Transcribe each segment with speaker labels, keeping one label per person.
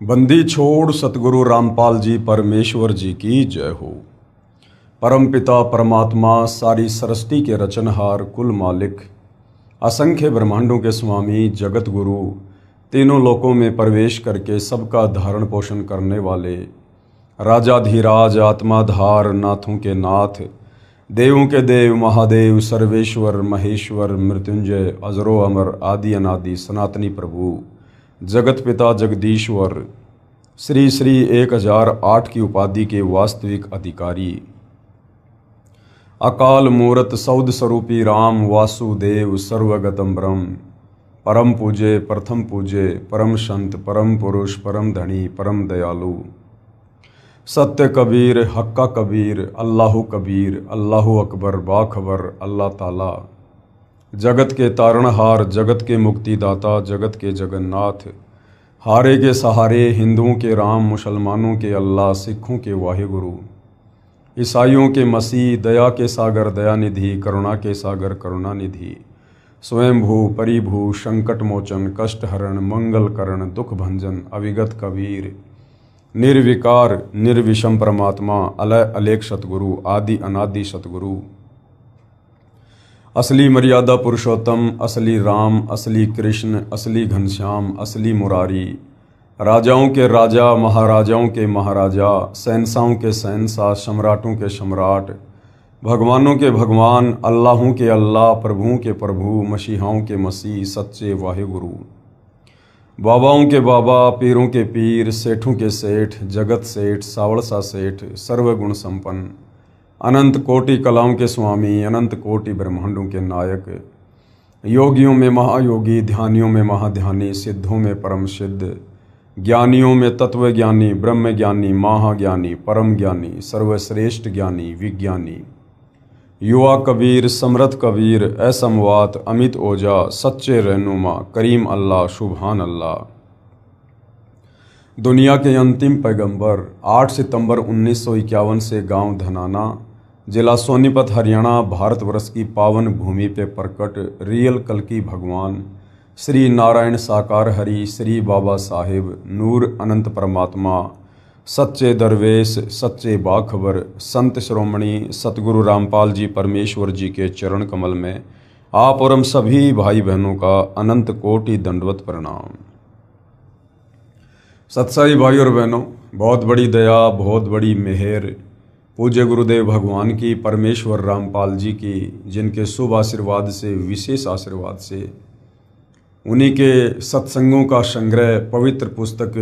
Speaker 1: बंदी छोड़ सतगुरु रामपाल जी परमेश्वर जी की जय हो। परम पिता परमात्मा सारी सृष्टि के रचनहार कुल मालिक असंख्य ब्रह्मांडों के स्वामी जगत गुरु तीनों लोकों में प्रवेश करके सबका धारण पोषण करने वाले राजाधिराज आत्माधार नाथों के नाथ देवों के देव महादेव सर्वेश्वर महेश्वर मृत्युंजय अजरो अमर आदि अनादि सनातनी प्रभु जगत पिता जगदीश्वर श्री श्री 1008 की उपाधि के वास्तविक अधिकारी अकाल मूरत सौद स्वरूपी राम वासुदेव सर्वगतम ब्रह्म परम पूजे प्रथम पूजे परम संत परम पुरुष परम धनी परम दयालु सत्य कबीर हक्का कबीर अल्लाहु कबीर अल्लाहु अकबर बाखबर अल्लाह ताला जगत के तारणहार जगत के मुक्तिदाता जगत के जगन्नाथ हारे के सहारे हिंदुओं के राम मुसलमानों के अल्लाह सिखों के वाहिगुरु ईसाइयों के मसीह दया के सागर दयानिधि करुणा के सागर करुणानिधि स्वयंभू परिभू संकट मोचन कष्ट हरण मंगल करण दुख भंजन अविगत कबीर निर्विकार निर्विषम परमात्मा अलय अलेख सतगुरु आदि अनादि सतगुरु असली मर्यादा पुरुषोत्तम असली राम असली कृष्ण असली घनश्याम असली मुरारी राजाओं के राजा महाराजाओं के महाराजा शहंशाहों के शहंशाह सम्राटों के सम्राट भगवानों के भगवान अल्लाहों के अल्लाह प्रभुओं के प्रभु मसीहाओं के मसीह सच्चे वाहिगुरु बाबाओं के बाबा पीरों के पीर सेठों के सेठ जगत सेठ सावड़सा सेठ सर्वगुण संपन्न अनंत कोटि कलाओं के स्वामी अनंत कोटि ब्रह्मांडों के नायक योगियों में महायोगी ध्यानियों में महाध्यानी सिद्धों में परम सिद्ध ज्ञानियों में तत्व ज्ञानी ब्रह्म ज्ञानी महाज्ञानी परम ज्ञानी सर्वश्रेष्ठ ज्ञानी विज्ञानी युवा कबीर समृद्ध कबीर असमवात अमित ओजा सच्चे रहनुमा करीम अल्लाह सुभान अल्लाह दुनिया के अंतिम पैगंबर 8 सितंबर 1951 से गांव धनाना जिला सोनीपत हरियाणा भारतवर्ष की पावन भूमि पे प्रकट रियल कल्कि भगवान श्री नारायण साकार हरि श्री बाबा साहिब नूर अनंत परमात्मा सच्चे दरवेश सच्चे बाखबर संत श्रोमणी सतगुरु रामपाल जी परमेश्वर जी के चरण कमल में आप और हम सभी भाई बहनों का अनंत कोटि दंडवत प्रणाम। सत्साई भाई और बहनों, बहुत बड़ी दया बहुत बड़ी मेहर पूज्य गुरुदेव भगवान की परमेश्वर रामपाल जी की जिनके शुभ आशीर्वाद से विशेष आशीर्वाद से उन्हीं के सत्संगों का संग्रह पवित्र पुस्तक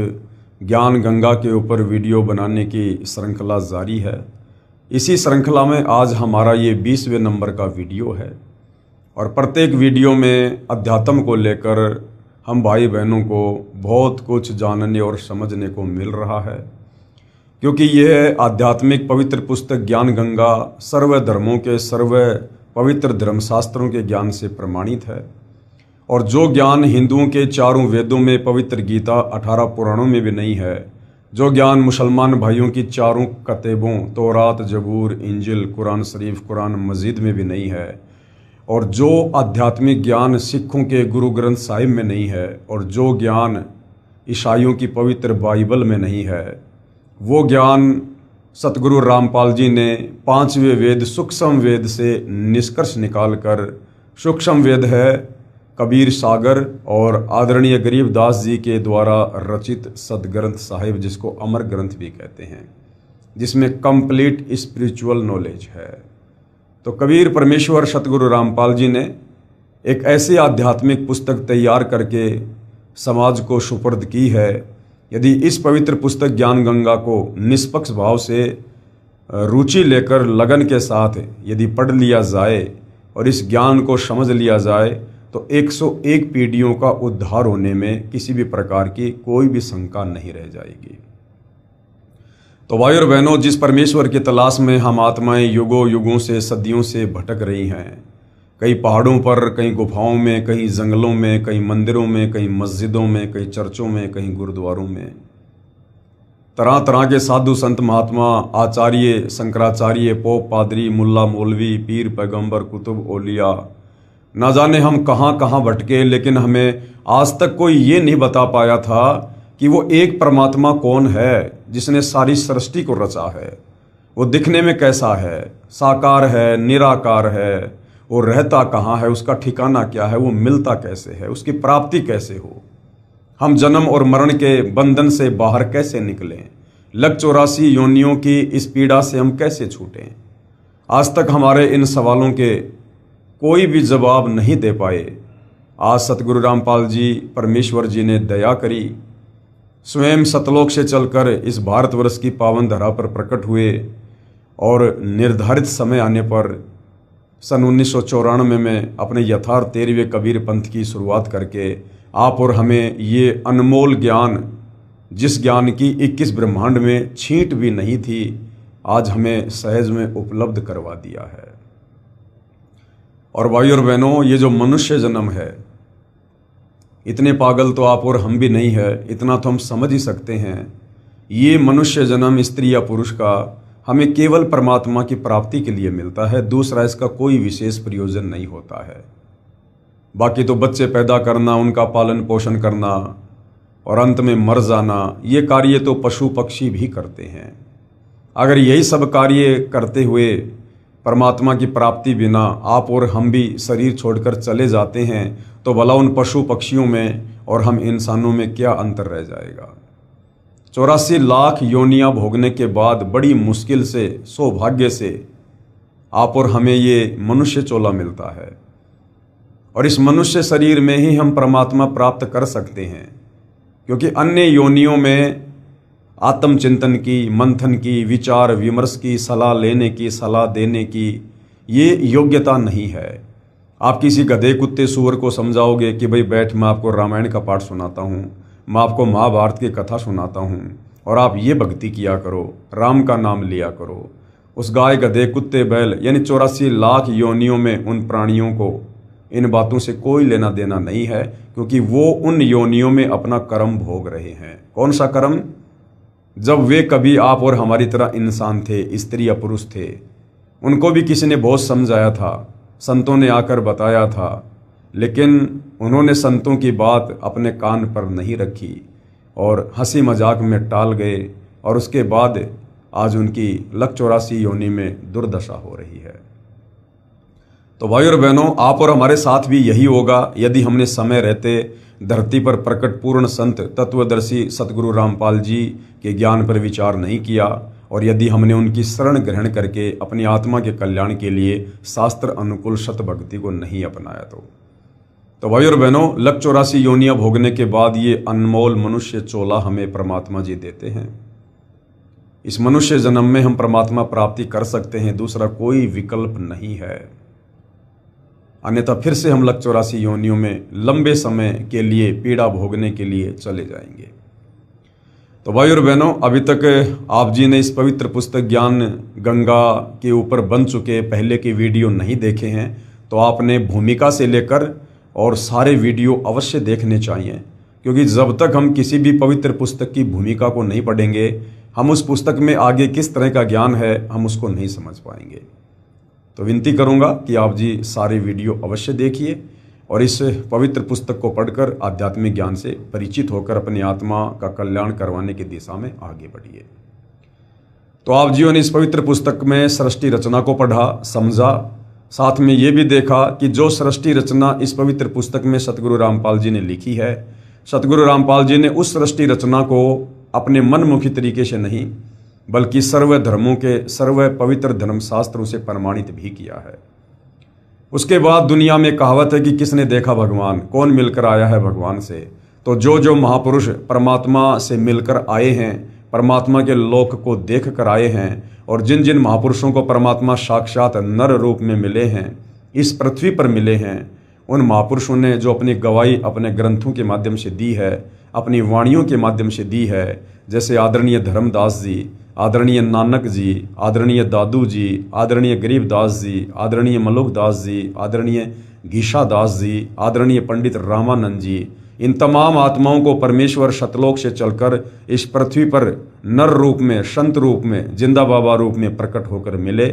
Speaker 1: ज्ञान गंगा के ऊपर वीडियो बनाने की श्रृंखला जारी है। इसी श्रृंखला में आज हमारा ये 20वें नंबर का वीडियो है और प्रत्येक वीडियो में अध्यात्म को लेकर हम भाई बहनों को बहुत कुछ जानने और समझने को मिल रहा है, क्योंकि यह आध्यात्मिक पवित्र पुस्तक ज्ञान गंगा सर्व धर्मों के सर्व पवित्र धर्मशास्त्रों के ज्ञान से प्रमाणित है और जो ज्ञान हिंदुओं के चारों वेदों में पवित्र गीता 18 पुराणों में भी नहीं है, जो ज्ञान मुसलमान भाइयों की चारों कतेबों तौरात जबूर इंजिल कुरान शरीफ कुरान मजीद में भी नहीं है और जो आध्यात्मिक ज्ञान सिखों के गुरु ग्रंथ साहिब में नहीं है और जो ज्ञान ईसाइयों की पवित्र बाइबल में नहीं है, वो ज्ञान सतगुरु रामपाल जी ने 5वें वेद सूक्ष्म वेद से निष्कर्ष निकालकर सूक्ष्म वेद है कबीर सागर और आदरणीय गरीबदास जी के द्वारा रचित सदग्रंथ साहिब जिसको अमर ग्रंथ भी कहते हैं, जिसमें कंप्लीट स्पिरिचुअल नॉलेज है। तो कबीर परमेश्वर सतगुरु रामपाल जी ने एक ऐसी आध्यात्मिक पुस्तक तैयार करके समाज को सुपुर्द की है। यदि इस पवित्र पुस्तक ज्ञान गंगा को निष्पक्ष भाव से रुचि लेकर लगन के साथ यदि पढ़ लिया जाए और इस ज्ञान को समझ लिया जाए तो 101 पीढ़ियों का उद्धार होने में किसी भी प्रकार की कोई भी शंका नहीं रह जाएगी। तो भाई और बहनों, जिस परमेश्वर की तलाश में हम आत्माएं युगों युगों से सदियों से भटक रही हैं, कई पहाड़ों पर कहीं गुफाओं में कहीं जंगलों में कहीं मंदिरों में कहीं मस्जिदों में कहीं चर्चों में कहीं गुरुद्वारों में, तरह तरह के साधु संत महात्मा आचार्य शंकराचार्य पोप पादरी मुल्ला मौलवी पीर पैगंबर कुतुब ओलिया ना जाने हम कहाँ कहाँ भटके, लेकिन हमें आज तक कोई ये नहीं बता पाया था कि वो एक परमात्मा कौन है जिसने सारी सृष्टि को रचा है, वो दिखने में कैसा है, साकार है, निराकार है, वो रहता कहाँ है, उसका ठिकाना क्या है, वो मिलता कैसे है, उसकी प्राप्ति कैसे हो, हम जन्म और मरण के बंधन से बाहर कैसे निकलें, लग 84 योनियों की इस पीड़ा से हम कैसे छूटें। आज तक हमारे इन सवालों के कोई भी जवाब नहीं दे पाए। आज सतगुरु रामपाल जी परमेश्वर जी ने दया करी, स्वयं सतलोक से चलकर इस भारतवर्ष की पावन धरा पर प्रकट हुए और निर्धारित समय आने पर सन 1994 में अपने यथार्थ 13वें कबीर पंथ की शुरुआत करके आप और हमें ये अनमोल ज्ञान, जिस ज्ञान की 21 ब्रह्मांड में छींट भी नहीं थी, आज हमें सहज में उपलब्ध करवा दिया है। और भाई और बहनों, ये जो मनुष्य जन्म है, इतने पागल तो आप और हम भी नहीं है, इतना तो हम समझ ही सकते हैं। ये मनुष्य जन्म स्त्री या पुरुष का हमें केवल परमात्मा की प्राप्ति के लिए मिलता है, दूसरा इसका कोई विशेष प्रयोजन नहीं होता है। बाकी तो बच्चे पैदा करना, उनका पालन पोषण करना और अंत में मर जाना, ये कार्य तो पशु पक्षी भी करते हैं। अगर यही सब कार्य करते हुए परमात्मा की प्राप्ति बिना आप और हम भी शरीर छोड़कर चले जाते हैं, तो भला उन पशु पक्षियों में और हम इंसानों में क्या अंतर रह जाएगा। 84 लाख योनियां भोगने के बाद बड़ी मुश्किल से, सौभाग्य से आप और हमें ये मनुष्य चोला मिलता है, और इस मनुष्य शरीर में ही हम परमात्मा प्राप्त कर सकते हैं, क्योंकि अन्य योनियों में आत्मचिंतन की, मंथन की, विचार विमर्श की, सलाह लेने की, सलाह देने की ये योग्यता नहीं है। आप किसी गधे कुत्ते सूअर को समझाओगे कि भाई बैठ, मैं आपको रामायण का पाठ सुनाता हूँ, मैं आपको महाभारत की कथा सुनाता हूँ और आप ये भक्ति किया करो, राम का नाम लिया करो। उस गाय गधे कुत्ते बैल यानी 84 लाख योनियों में उन प्राणियों को इन बातों से कोई लेना देना नहीं है, क्योंकि वो उन योनियों में अपना कर्म भोग रहे हैं। कौन सा कर्म? जब वे कभी आप और हमारी तरह इंसान थे, स्त्री या पुरुष थे, उनको भी किसी ने बहुत समझाया था, संतों ने आकर बताया था, लेकिन उन्होंने संतों की बात अपने कान पर नहीं रखी और हंसी मजाक में टाल गए, और उसके बाद आज उनकी लग 84 योनि में दुर्दशा हो रही है। तो भाई और बहनों, आप और हमारे साथ भी यही होगा यदि हमने समय रहते धरती पर प्रकट पूर्ण संत तत्वदर्शी सतगुरु रामपाल जी के ज्ञान पर विचार नहीं किया, और यदि हमने उनकी शरण ग्रहण करके अपनी आत्मा के कल्याण के लिए शास्त्र अनुकूल सत भक्ति को नहीं अपनाया। तो भाई और बहनों, लग 84 योनियां भोगने के बाद ये अनमोल मनुष्य चोला हमें परमात्मा जी देते हैं। इस मनुष्य जन्म में हम परमात्मा प्राप्ति कर सकते हैं, दूसरा कोई विकल्प नहीं है, अन्यथा फिर से हम लग 84 योनियों में लंबे समय के लिए पीड़ा भोगने के लिए चले जाएंगे। तो भाई और बहनों, अभी तक आप जी ने इस पवित्र पुस्तक ज्ञान गंगा के ऊपर बन चुके पहले के वीडियो नहीं देखे हैं, तो आपने भूमिका से लेकर और सारे वीडियो अवश्य देखने चाहिए, क्योंकि जब तक हम किसी भी पवित्र पुस्तक की भूमिका को नहीं पढ़ेंगे, हम उस पुस्तक में आगे किस तरह का ज्ञान है हम उसको नहीं समझ पाएंगे। तो विनती करूंगा कि आप जी सारे वीडियो अवश्य देखिए और इस पवित्र पुस्तक को पढ़कर आध्यात्मिक ज्ञान से परिचित होकर अपनी आत्मा का कल्याण करवाने की दिशा में आगे बढ़िए। तो आप जियों ने इस पवित्र पुस्तक में सृष्टि रचना को पढ़ा, समझा, साथ में ये भी देखा कि जो सृष्टि रचना इस पवित्र पुस्तक में सतगुरु रामपाल जी ने लिखी है, सतगुरु रामपाल जी ने उस सृष्टि रचना को अपने मनमुखी तरीके से नहीं बल्कि सर्व धर्मों के सर्व पवित्र धर्मशास्त्रों से प्रमाणित भी किया है। उसके बाद दुनिया में कहावत है कि किसने देखा भगवान, कौन मिलकर आया है भगवान से। तो जो जो महापुरुष परमात्मा से मिलकर आए हैं, परमात्मा के लोक को देख कर आए हैं, और जिन जिन महापुरुषों को परमात्मा साक्षात नर रूप में मिले हैं, इस पृथ्वी पर मिले हैं, उन महापुरुषों ने जो अपनी गवाही अपने ग्रंथों के माध्यम से दी है, अपनी वाणियों के माध्यम से दी है, जैसे आदरणीय धर्मदास जी, आदरणीय नानक जी, आदरणीय दादू जी, आदरणीय गरीबदास जी, आदरणीय मलुकदास जी, आदरणीय घीशादास जी, आदरणीय पंडित रामानंद जी, इन तमाम आत्माओं को परमेश्वर शतलोक से चलकर इस पृथ्वी पर नर रूप में, संत रूप में, जिंदा बाबा रूप में प्रकट होकर मिले।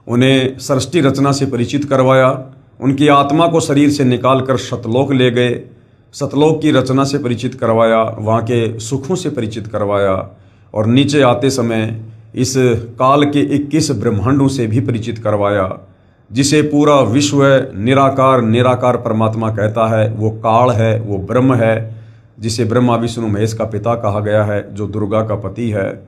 Speaker 1: उन्हें सृष्टि रचना से परिचित करवाया, उनकी आत्मा को शरीर से निकालकर शतलोक ले गए, सतलोक की रचना से परिचित करवाया, वहाँ के सुखों से परिचित करवाया, और नीचे आते समय इस काल के 21 ब्रह्मांडों से भी परिचित करवाया, जिसे पूरा विश्व निराकार निराकार परमात्मा कहता है। वो काल है, वो ब्रह्म है, जिसे ब्रह्मा विष्णु महेश का पिता कहा गया है, जो दुर्गा का पति है।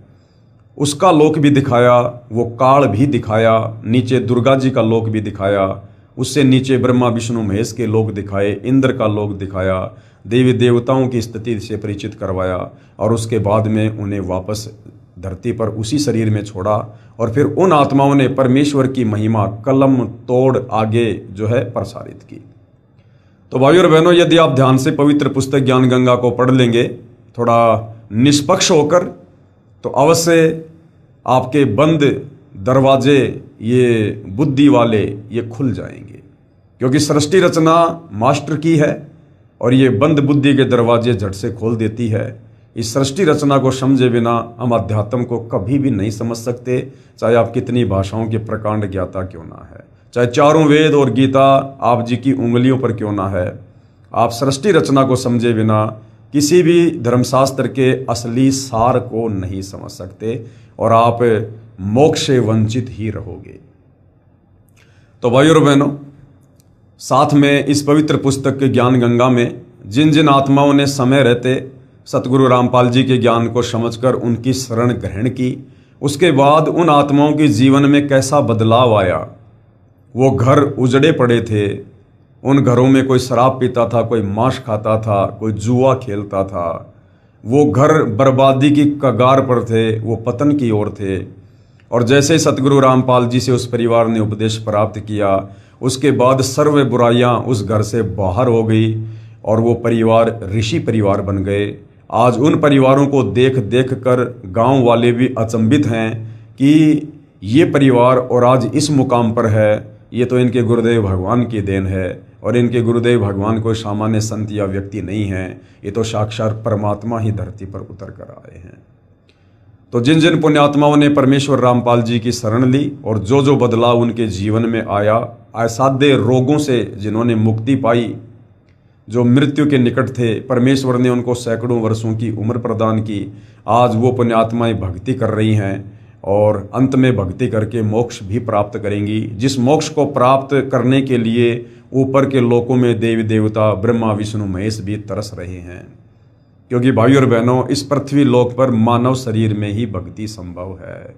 Speaker 1: उसका लोक भी दिखाया, वो काल भी दिखाया, नीचे दुर्गा जी का लोक भी दिखाया, उससे नीचे ब्रह्मा विष्णु महेश के लोक दिखाए, इंद्र का लोक दिखाया, देवी देवताओं की स्थिति से परिचित करवाया, और उसके बाद में उन्हें वापस धरती पर उसी शरीर में छोड़ा। और फिर उन आत्माओं ने परमेश्वर की महिमा कलम तोड़ आगे जो है प्रसारित की। तो भाइयों और बहनों, यदि आप ध्यान से पवित्र पुस्तक ज्ञान गंगा को पढ़ लेंगे थोड़ा निष्पक्ष होकर, तो अवश्य आपके बंद दरवाजे ये बुद्धि वाले ये खुल जाएंगे, क्योंकि सृष्टि रचना मास्टर की है और ये बंद बुद्धि के दरवाजे झट से खोल देती है। इस सृष्टि रचना को समझे बिना हम अध्यात्म को कभी भी नहीं समझ सकते, चाहे आप कितनी भाषाओं के प्रकांड ज्ञाता क्यों ना है, चाहे चारों वेद और गीता आप जी की उंगलियों पर क्यों ना है। आप सृष्टि रचना को समझे बिना किसी भी धर्मशास्त्र के असली सार को नहीं समझ सकते, और आप मोक्ष से वंचित ही रहोगे। तो भाइयों और बहनों, साथ में इस पवित्र पुस्तक के ज्ञान गंगा में जिन जिन आत्माओं ने समय रहते सतगुरु रामपाल जी के ज्ञान को समझकर उनकी शरण ग्रहण की, उसके बाद उन आत्माओं के जीवन में कैसा बदलाव आया। वो घर उजड़े पड़े थे, उन घरों में कोई शराब पीता था, कोई मांस खाता था, कोई जुआ खेलता था, वो घर बर्बादी की कगार पर थे, वो पतन की ओर थे। और जैसे सतगुरु रामपाल जी से उस परिवार ने उपदेश प्राप्त किया, उसके बाद सर्व बुराइयां उस घर से बाहर हो गई और वो परिवार ऋषि परिवार बन गए। आज उन परिवारों को देख देख कर गाँव वाले भी अचंभित हैं कि ये परिवार और आज इस मुकाम पर है, ये तो इनके गुरुदेव भगवान की देन है। और इनके गुरुदेव भगवान कोई सामान्य संत या व्यक्ति नहीं है, ये तो साक्षात परमात्मा ही धरती पर उतर कर आए हैं। तो जिन जिन पुण्यात्माओं ने परमेश्वर रामपाल जी की शरण ली और जो जो बदलाव उनके जीवन में आया, असाध्य रोगों से जिन्होंने मुक्ति पाई, जो मृत्यु के निकट थे, परमेश्वर ने उनको सैकड़ों वर्षों की उम्र प्रदान की। आज वो पुण्यात्माएं भक्ति कर रही हैं और अंत में भक्ति करके मोक्ष भी प्राप्त करेंगी, जिस मोक्ष को प्राप्त करने के लिए ऊपर के लोकों में देवी देवता ब्रह्मा विष्णु महेश भी तरस रहे हैं। क्योंकि भाइयों और बहनों, इस पृथ्वी लोक पर मानव शरीर में ही भक्ति संभव है।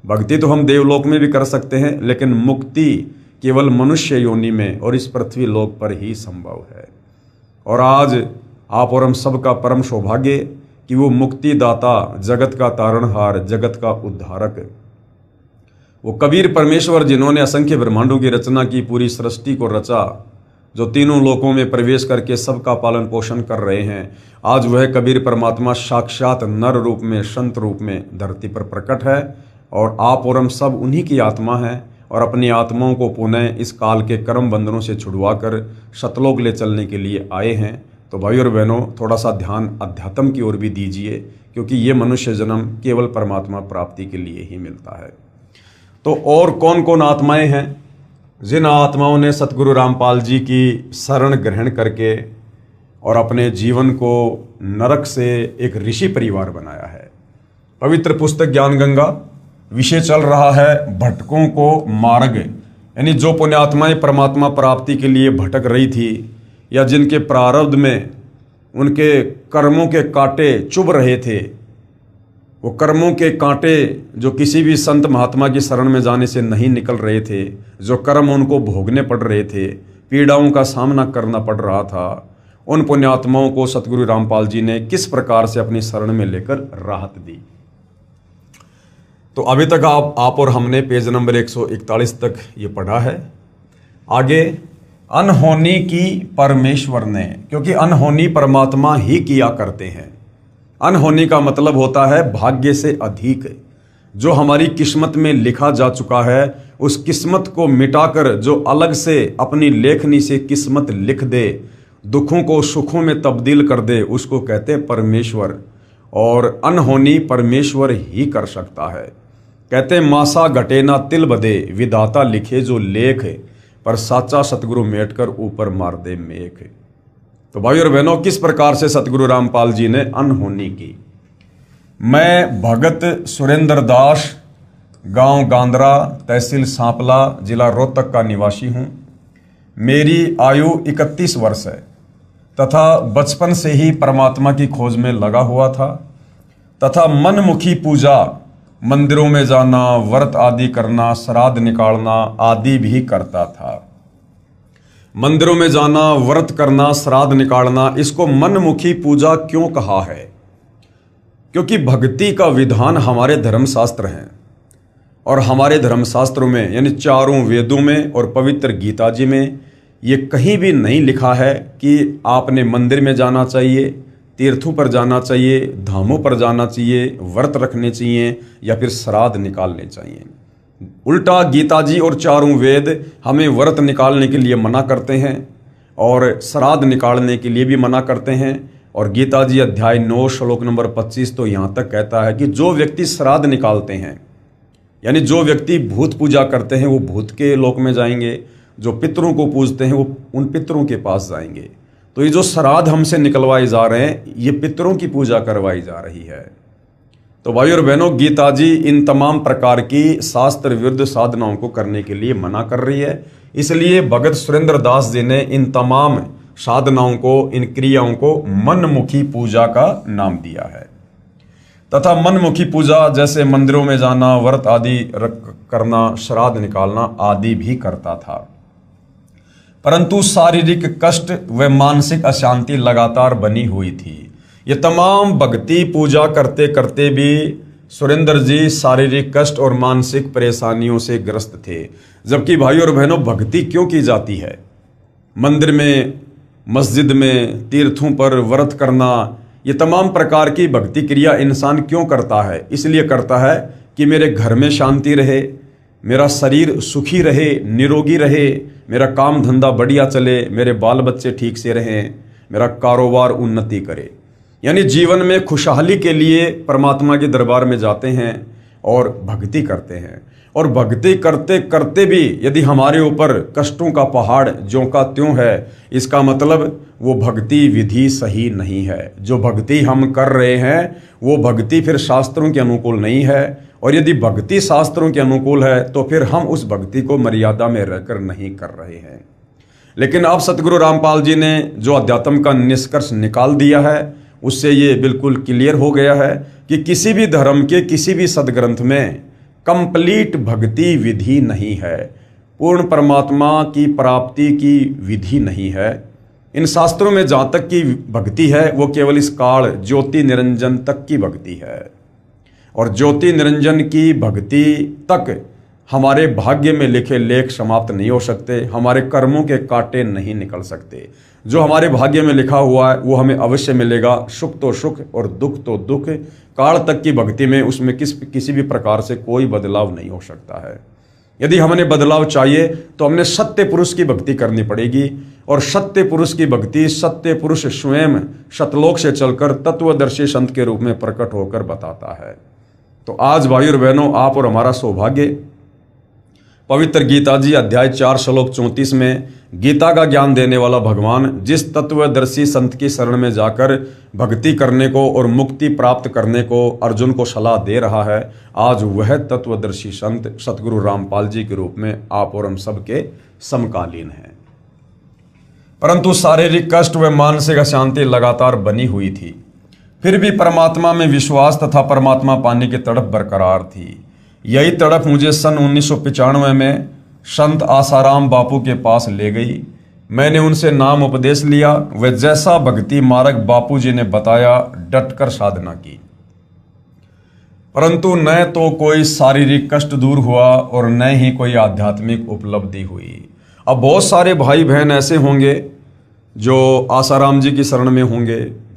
Speaker 1: भक्ति तो हम देवलोक में भी कर सकते हैं, लेकिन मुक्ति केवल मनुष्य योनि में और इस पृथ्वी लोक पर ही संभव है। और आज आप और हम सबका परम सौभाग्य कि वो मुक्तिदाता, जगत का तारणहार, जगत का उद्धारक, वो कबीर परमेश्वर जिन्होंने असंख्य ब्रह्मांडों की रचना की, पूरी सृष्टि को रचा, जो तीनों लोकों में प्रवेश करके सबका पालन पोषण कर रहे हैं, आज वह कबीर परमात्मा साक्षात नर रूप में, संत रूप में धरती पर प्रकट है। और आप और हम सब उन्हीं की आत्मा हैं और अपनी आत्माओं को पुनः इस काल के कर्म बंधनों से छुड़वा कर सतलोक ले चलने के लिए आए हैं। तो भाइयों और बहनों, थोड़ा सा ध्यान अध्यात्म की ओर भी दीजिए, क्योंकि ये मनुष्य जन्म केवल परमात्मा प्राप्ति के लिए ही मिलता है। तो और कौन कौन आत्माएं हैं जिन आत्माओं ने सतगुरु रामपाल जी की शरण ग्रहण करके और अपने जीवन को नरक से एक ऋषि परिवार बनाया है। पवित्र पुस्तक ज्ञान गंगा विषय चल रहा है भटकों को मार्ग, यानी जो पुण्यात्माएं परमात्मा प्राप्ति के लिए भटक रही थी या जिनके प्रारब्ध में उनके कर्मों के कांटे चुभ रहे थे, वो कर्मों के कांटे जो किसी भी संत महात्मा की शरण में जाने से नहीं निकल रहे थे, जो कर्म उनको भोगने पड़ रहे थे, पीड़ाओं का सामना करना पड़ रहा था, उन पुण्यात्माओं को सतगुरु रामपाल जी ने किस प्रकार से अपनी शरण में लेकर राहत दी। तो अभी तक आप और हमने पेज नंबर 141 तक ये पढ़ा है। आगे अनहोनी की परमेश्वर ने, क्योंकि अनहोनी परमात्मा ही किया करते हैं। अनहोनी का मतलब होता है भाग्य से अधिक। जो हमारी किस्मत में लिखा जा चुका है, उस किस्मत को मिटाकर जो अलग से अपनी लेखनी से किस्मत लिख दे, दुखों को सुखों में तब्दील कर दे, उसको कहते हैं परमेश्वर। और अनहोनी परमेश्वर ही कर सकता है। कहते हैं मासा घटे ना तिल बदे, विधाता लिखे जो लेख, पर साचा सतगुरु मेट कर ऊपर मार दे मेख। तो भाई और बहनों, किस प्रकार से सतगुरु रामपाल जी ने अनहोनी की। मैं भगत सुरेंद्र दास, गांव गांदरा, तहसील सांपला, जिला रोहतक का निवासी हूं। मेरी आयु 31 वर्ष है तथा बचपन से ही परमात्मा की खोज में लगा हुआ था तथा मनमुखी पूजा, मंदिरों में जाना, व्रत आदि करना, श्राद्ध निकालना आदि भी करता था। मंदिरों में जाना, व्रत करना, श्राद्ध निकालना, इसको मनमुखी पूजा क्यों कहा है? क्योंकि भक्ति का विधान हमारे धर्मशास्त्र हैं और हमारे धर्मशास्त्रों में यानी चारों वेदों में और पवित्र गीता जी में ये कहीं भी नहीं लिखा है कि आपने मंदिर में जाना चाहिए, तीर्थों पर जाना चाहिए, धामों पर जाना चाहिए, व्रत रखने चाहिए या फिर श्राद्ध निकालने चाहिए। उल्टा गीता जी और चारों वेद हमें व्रत निकालने के लिए मना करते हैं और श्राद्ध निकालने के लिए भी मना करते हैं। और गीता जी अध्याय 9 श्लोक नंबर 25 तो यहाँ तक कहता है कि जो व्यक्ति श्राद्ध निकालते हैं यानी जो व्यक्ति भूत पूजा करते हैं वो भूत के लोक में जाएंगे, जो पितरों को पूजते हैं वो उन पितरों के पास जाएंगे। तो ये जो श्राद्ध हमसे निकलवाए जा रहे हैं ये पितरों की पूजा करवाई जा रही है। तो भाई और बहनों, गीता जी इन तमाम प्रकार की शास्त्र विरुद्ध साधनाओं को करने के लिए मना कर रही है। इसलिए भगत सुरेंद्र दास जी ने इन तमाम साधनाओं को, इन क्रियाओं को मनमुखी पूजा का नाम दिया है। तथा मनमुखी पूजा जैसे मंदिरों में जाना, व्रत आदि करना, श्राद्ध निकालना आदि भी करता था। परंतु शारीरिक कष्ट व मानसिक अशांति लगातार बनी हुई थी। ये तमाम भक्ति पूजा करते करते भी सुरेंद्र जी शारीरिक कष्ट और मानसिक परेशानियों से ग्रस्त थे। जबकि भाई और बहनों, भक्ति क्यों की जाती है? मंदिर में, मस्जिद में, तीर्थों पर व्रत करना, ये तमाम प्रकार की भक्ति क्रिया इंसान क्यों करता है? इसलिए करता है कि मेरे घर में शांति रहे, मेरा शरीर सुखी रहे, निरोगी रहे, मेरा काम धंधा बढ़िया चले, मेरे बाल बच्चे ठीक से रहें, मेरा कारोबार उन्नति करे। यानी जीवन में खुशहाली के लिए परमात्मा के दरबार में जाते हैं और भक्ति करते हैं। और भक्ति करते करते भी यदि हमारे ऊपर कष्टों का पहाड़ ज्यों का त्यों है, इसका मतलब वो भक्ति विधि सही नहीं है। जो भक्ति हम कर रहे हैं वो भक्ति फिर शास्त्रों के अनुकूल नहीं है। और यदि भक्ति शास्त्रों के अनुकूल है तो फिर हम उस भक्ति को मर्यादा में रहकर नहीं कर रहे हैं। लेकिन अब सतगुरु रामपाल जी ने जो अध्यात्म का निष्कर्ष निकाल दिया है उससे ये बिल्कुल क्लियर हो गया है कि किसी भी धर्म के किसी भी सदग्रंथ में कंप्लीट भक्ति विधि नहीं है, पूर्ण परमात्मा की प्राप्ति की विधि नहीं है। इन शास्त्रों में जहाँ तक की भक्ति है वो केवल इस काल ज्योति निरंजन तक की भक्ति है। और ज्योति निरंजन की भक्ति तक हमारे भाग्य में लिखे लेख समाप्त नहीं हो सकते, हमारे कर्मों के कांटे नहीं निकल सकते। जो हमारे भाग्य में लिखा हुआ है वो हमें अवश्य मिलेगा। सुख तो सुख और दुख तो दुख। काल तक की भक्ति में उसमें किसी भी प्रकार से कोई बदलाव नहीं हो सकता है। यदि हमें बदलाव चाहिए तो हमने सत्य पुरुष की भक्ति करनी पड़ेगी। और सत्य पुरुष की भक्ति सत्य पुरुष स्वयं सतलोक से चलकर तत्वदर्शी संत के रूप में प्रकट होकर बताता है। तो आज भाई और बहनों, आप और हमारा सौभाग्य पवित्र गीता जी अध्याय 4 श्लोक 34 में गीता का ज्ञान देने वाला भगवान जिस तत्वदर्शी संत की शरण में जाकर भक्ति करने को और मुक्ति प्राप्त करने को अर्जुन को सलाह दे रहा है, आज वह तत्वदर्शी संत सतगुरु रामपाल जी के रूप में आप और हम सबके समकालीन हैं। परंतु शारीरिक कष्ट व मानसिक अशांति लगातार बनी हुई थी। फिर भी परमात्मा में विश्वास तथा परमात्मा पाने की तड़प बरकरार थी। यही तड़प मुझे सन 1995 में संत आसाराम बापू के पास ले गई। मैंने उनसे नाम उपदेश लिया व जैसा भक्ति मार्ग बापू जी ने बताया डटकर साधना की। परंतु न तो कोई शारीरिक कष्ट दूर हुआ और न ही कोई आध्यात्मिक उपलब्धि हुई। अब बहुत सारे भाई बहन ऐसे होंगे जो आसाराम जी की शरण में होंगे,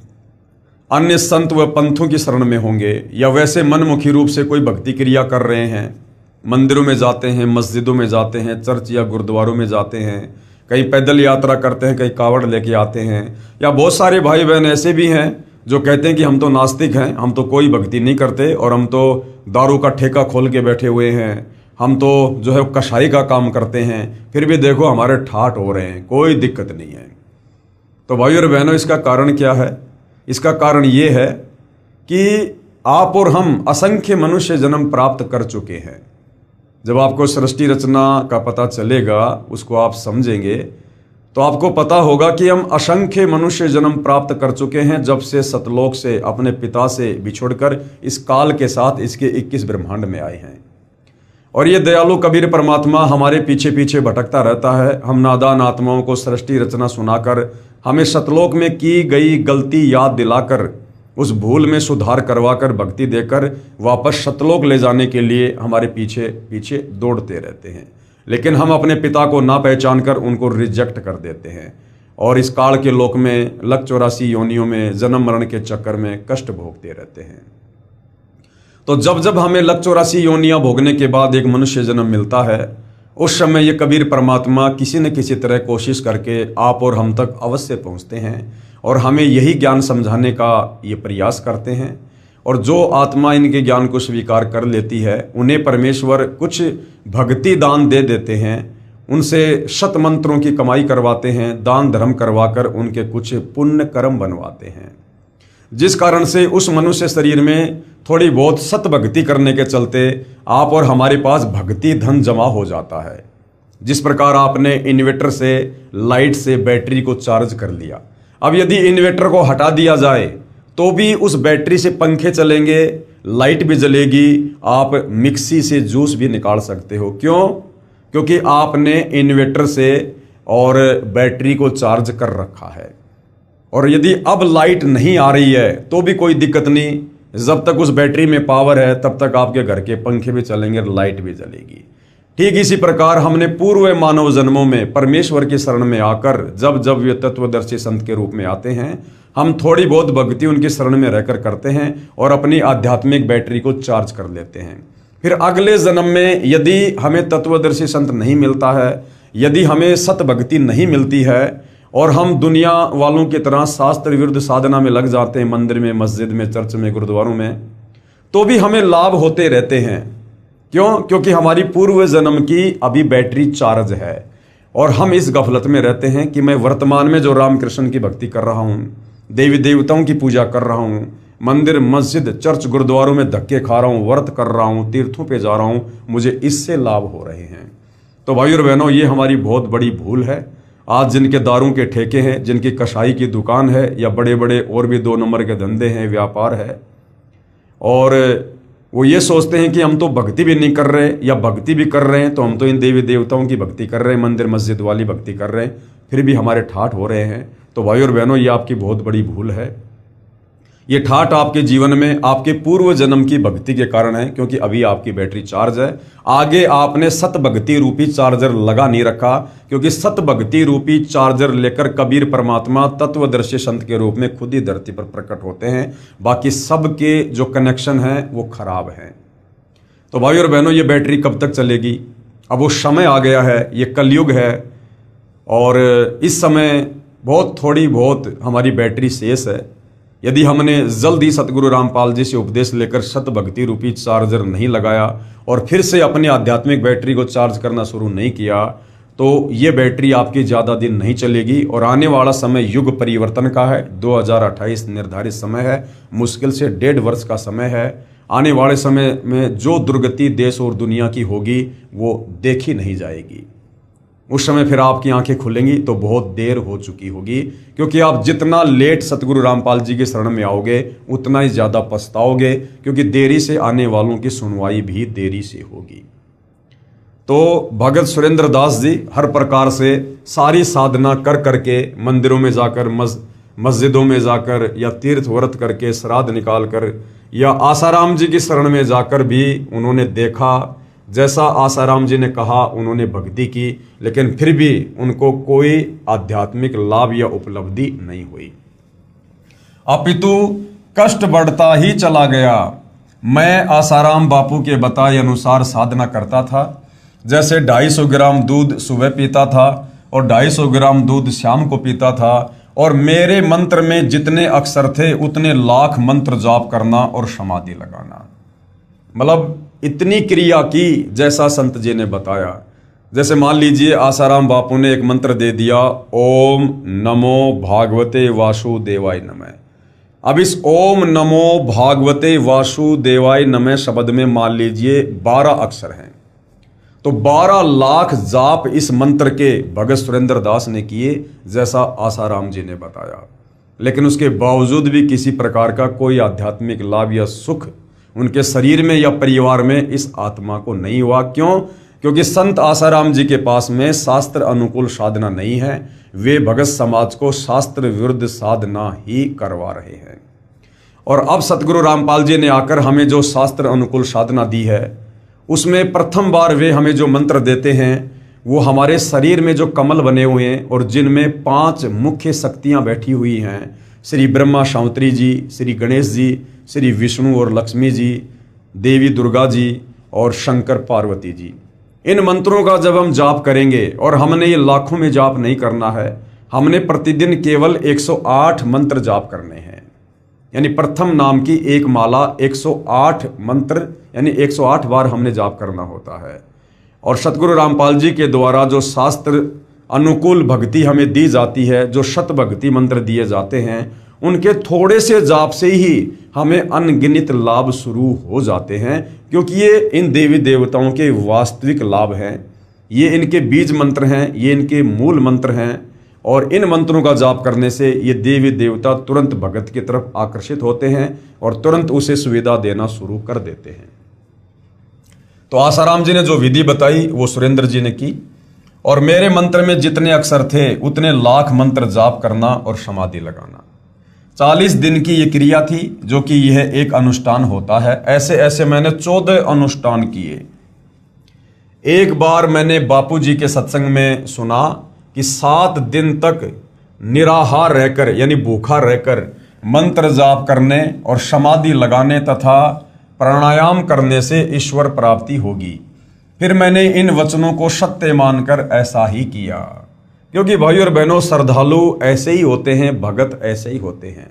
Speaker 1: अन्य संत व पंथों की शरण में होंगे, या वैसे मनमुखी रूप से कोई भक्ति क्रिया कर रहे हैं, मंदिरों में जाते हैं, मस्जिदों में जाते हैं, चर्च या गुरुद्वारों में जाते हैं, कहीं पैदल यात्रा करते हैं, कहीं कावड़ लेके आते हैं। या बहुत सारे भाई बहन ऐसे भी हैं जो कहते हैं कि हम तो नास्तिक हैं, हम तो कोई भक्ति नहीं करते और हम तो दारू का ठेका खोल के बैठे हुए हैं, हम तो जो है कसाई का काम करते हैं, फिर भी देखो हमारे ठाठ हो रहे हैं, कोई दिक्कत नहीं है। तो भाइयों और बहनों, इसका कारण क्या है? इसका कारण ये है कि आप और हम असंख्य मनुष्य जन्म प्राप्त कर चुके हैं। जब आपको सृष्टि रचना का पता चलेगा, उसको आप समझेंगे, तो आपको पता होगा कि हम असंख्य मनुष्य जन्म प्राप्त कर चुके हैं जब से सतलोक से अपने पिता से बिछुड़कर इस काल के साथ इसके 21 ब्रह्मांड में आए हैं। और ये दयालु कबीर परमात्मा हमारे पीछे पीछे भटकता रहता है। हम नादान आत्माओं को सृष्टि रचना सुनाकर, हमें सतलोक में की गई गलती याद दिलाकर, उस भूल में सुधार करवाकर, भक्ति देकर वापस सतलोक ले जाने के लिए हमारे पीछे पीछे दौड़ते रहते हैं। लेकिन हम अपने पिता को ना पहचान कर उनको रिजेक्ट कर देते हैं और इस काल के लोक में लख 84 योनियों में जन्म मरण के चक्कर में कष्ट भोगते रहते हैं। तो जब जब हमें लख 84 योनियां भोगने के बाद एक मनुष्य जन्म मिलता है, उस समय ये कबीर परमात्मा किसी न किसी तरह कोशिश करके आप और हम तक अवश्य पहुंचते हैं और हमें यही ज्ञान समझाने का ये प्रयास करते हैं। और जो आत्मा इनके ज्ञान को स्वीकार कर लेती है, उन्हें परमेश्वर कुछ भक्ति दान दे देते हैं, उनसे शत मंत्रों की कमाई करवाते हैं, दान धर्म करवाकर उनके कुछ पुण्य कर्म बनवाते हैं, जिस कारण से उस मनुष्य शरीर में थोड़ी बहुत सत भक्ति करने के चलते आप और हमारे पास भक्ति धन जमा हो जाता है। जिस प्रकार आपने इन्वर्टर से, लाइट से बैटरी को चार्ज कर लिया, अब यदि इन्वर्टर को हटा दिया जाए तो भी उस बैटरी से पंखे चलेंगे, लाइट भी जलेगी, आप मिक्सी से जूस भी निकाल सकते हो। क्यों? क्योंकि आपने इन्वर्टर से और बैटरी को चार्ज कर रखा है। और यदि अब लाइट नहीं आ रही है तो भी कोई दिक्कत नहीं, जब तक उस बैटरी में पावर है तब तक आपके घर के पंखे भी चलेंगे, लाइट भी जलेगी। ठीक इसी प्रकार हमने पूर्व मानव जन्मों में परमेश्वर की शरण में आकर जब जब वे तत्वदर्शी संत के रूप में आते हैं, हम थोड़ी बहुत भक्ति उनकी शरण में रहकर करते हैं और अपनी आध्यात्मिक बैटरी को चार्ज कर लेते हैं। फिर अगले जन्म में यदि हमें तत्वदर्शी संत नहीं मिलता है, यदि हमें सत भक्ति नहीं मिलती है और हम दुनिया वालों की तरह शास्त्र विरुद्ध साधना में लग जाते हैं, मंदिर में, मस्जिद में, चर्च में, गुरुद्वारों में, तो भी हमें लाभ होते रहते हैं। क्यों? क्योंकि हमारी पूर्व जन्म की अभी बैटरी चार्ज है और हम इस गफलत में रहते हैं कि मैं वर्तमान में जो रामकृष्ण की भक्ति कर रहा हूँ, देवी देवताओं की पूजा कर रहा हूँ, मंदिर, मस्जिद, चर्च, गुरुद्वारों में धक्के खा रहा हूँ, व्रत कर रहा हूँ, तीर्थों पे जा रहा हूँ, मुझे इससे लाभ हो रहे हैं। तो भाइयों और बहनों, ये हमारी बहुत बड़ी भूल है। आज जिनके दारू के ठेके हैं, जिनकी कसाई की दुकान है या बड़े बड़े और भी 2 नंबर के धंधे हैं, व्यापार है, और वो ये सोचते हैं कि हम तो भक्ति भी नहीं कर रहे या भक्ति भी कर रहे हैं तो हम तो इन देवी देवताओं की भक्ति कर रहे हैं, मंदिर मस्जिद वाली भक्ति कर रहे हैं, फिर भी हमारे ठाठ हो रहे हैं। तो भाइयों और बहनों, ये आपकी बहुत बड़ी भूल है। ये ठाठ आपके जीवन में आपके पूर्व जन्म की भक्ति के कारण है, क्योंकि अभी आपकी बैटरी चार्ज है। आगे आपने सत भक्ति रूपी चार्जर लगा नहीं रखा, क्योंकि सत भक्ति रूपी चार्जर लेकर कबीर परमात्मा तत्वदर्शी संत के रूप में खुद ही धरती पर प्रकट होते हैं। बाकी सबके जो कनेक्शन है वो खराब है। तो भाइयों और बहनों, ये बैटरी कब तक चलेगी? अब वो समय आ गया है, ये कलयुग है और इस समय थोड़ी बहुत हमारी बैटरी शेष है। यदि हमने जल्दी सतगुरु रामपाल जी से उपदेश लेकर सत भक्ति रूपी चार्जर नहीं लगाया और फिर से अपनी आध्यात्मिक बैटरी को चार्ज करना शुरू नहीं किया, तो ये बैटरी आपकी ज़्यादा दिन नहीं चलेगी और आने वाला समय युग परिवर्तन का है। 2028 निर्धारित समय है, मुश्किल से 1.5 वर्ष का समय है। आने वाले समय में जो दुर्गति देश और दुनिया की होगी वो देखी नहीं जाएगी। उस समय फिर आपकी आंखें खुलेंगी तो बहुत देर हो चुकी होगी, क्योंकि आप जितना लेट सतगुरु रामपाल जी के शरण में आओगे उतना ही ज़्यादा पछताओगे, क्योंकि देरी से आने वालों की सुनवाई भी देरी से होगी। तो भगत सुरेंद्र दास जी हर प्रकार से सारी साधना कर करके, मंदिरों में जाकर, मस्जिदों में जाकर या तीर्थ व्रत करके, श्राद्ध निकाल कर या आसाराम जी की शरण में जाकर भी उन्होंने देखा, जैसा आसाराम जी ने कहा उन्होंने भक्ति की, लेकिन फिर भी उनको कोई आध्यात्मिक लाभ या उपलब्धि नहीं हुई। अपितु कष्ट बढ़ता ही चला गया। मैं आसाराम बापू के बताए अनुसार साधना करता था। जैसे 250 ग्राम दूध सुबह पीता था और 250 ग्राम दूध शाम को पीता था, और मेरे मंत्र में जितने अक्षर थे उतने लाख मंत्र जाप करना और समाधि लगाना। मतलब इतनी क्रिया की जैसा संत जी ने बताया। जैसे मान लीजिए आसाराम बापू ने एक मंत्र दे दिया, ओम नमो भागवते वासुदेवाय नमः। अब इस ओम नमो भागवते वासुदेवाय नमः शब्द में मान लीजिए 12 अक्षर हैं, तो 12 लाख जाप इस मंत्र के भगत सुरेंद्र दास ने किए, जैसा आसाराम जी ने बताया। लेकिन उसके बावजूद भी किसी प्रकार का कोई आध्यात्मिक लाभ या सुख उनके शरीर में या परिवार में इस आत्मा को नहीं हुआ। क्यों? क्योंकि संत आसाराम जी के पास में शास्त्र अनुकूल साधना नहीं है। वे भगत समाज को शास्त्र विरुद्ध साधना ही करवा रहे हैं। और अब सतगुरु रामपाल जी ने आकर हमें जो शास्त्र अनुकूल साधना दी है, उसमें प्रथम बार वे हमें जो मंत्र देते हैं वो हमारे शरीर में जो कमल बने हुए हैं और जिनमें 5 मुख्य शक्तियां बैठी हुई हैं, श्री ब्रह्मा शांतरी जी, श्री गणेश जी, श्री विष्णु और लक्ष्मी जी, देवी दुर्गा जी और शंकर पार्वती जी। इन मंत्रों का जब हम जाप करेंगे, और हमने ये लाखों में जाप नहीं करना है, हमने प्रतिदिन केवल 108 मंत्र जाप करने हैं। यानी प्रथम नाम की एक माला 108 मंत्र यानी 108 बार हमने जाप करना होता है। और सतगुरु रामपाल जी के द्वारा जो शास्त्र अनुकूल भक्ति हमें दी जाती है, जो शत भक्ति मंत्र दिए जाते हैं, उनके थोड़े से जाप से ही हमें अनगिनत लाभ शुरू हो जाते हैं, क्योंकि ये इन देवी देवताओं के वास्तविक लाभ हैं। ये इनके बीज मंत्र हैं, ये इनके मूल मंत्र हैं। और इन मंत्रों का जाप करने से ये देवी देवता तुरंत भगत की तरफ आकर्षित होते हैं और तुरंत उसे सुविधा देना शुरू कर देते हैं। तो आसाराम जी ने जो विधि बताई वो सुरेंद्र जी ने की, और मेरे मंत्र में जितने अक्षर थे उतने लाख मंत्र जाप करना और समाधि लगाना। 40 दिन की ये क्रिया थी, जो कि यह एक अनुष्ठान होता है। ऐसे ऐसे मैंने 14 अनुष्ठान किए। एक बार मैंने बापू जी के सत्संग में सुना कि 7 दिन तक निराहार रहकर यानी भूखा रहकर मंत्र जाप करने और समाधि लगाने तथा प्राणायाम करने से ईश्वर प्राप्ति होगी। फिर मैंने इन वचनों को सत्य मानकर ऐसा ही किया, क्योंकि भाई और बहनों, श्रद्धालु ऐसे ही होते हैं, भगत ऐसे ही होते हैं।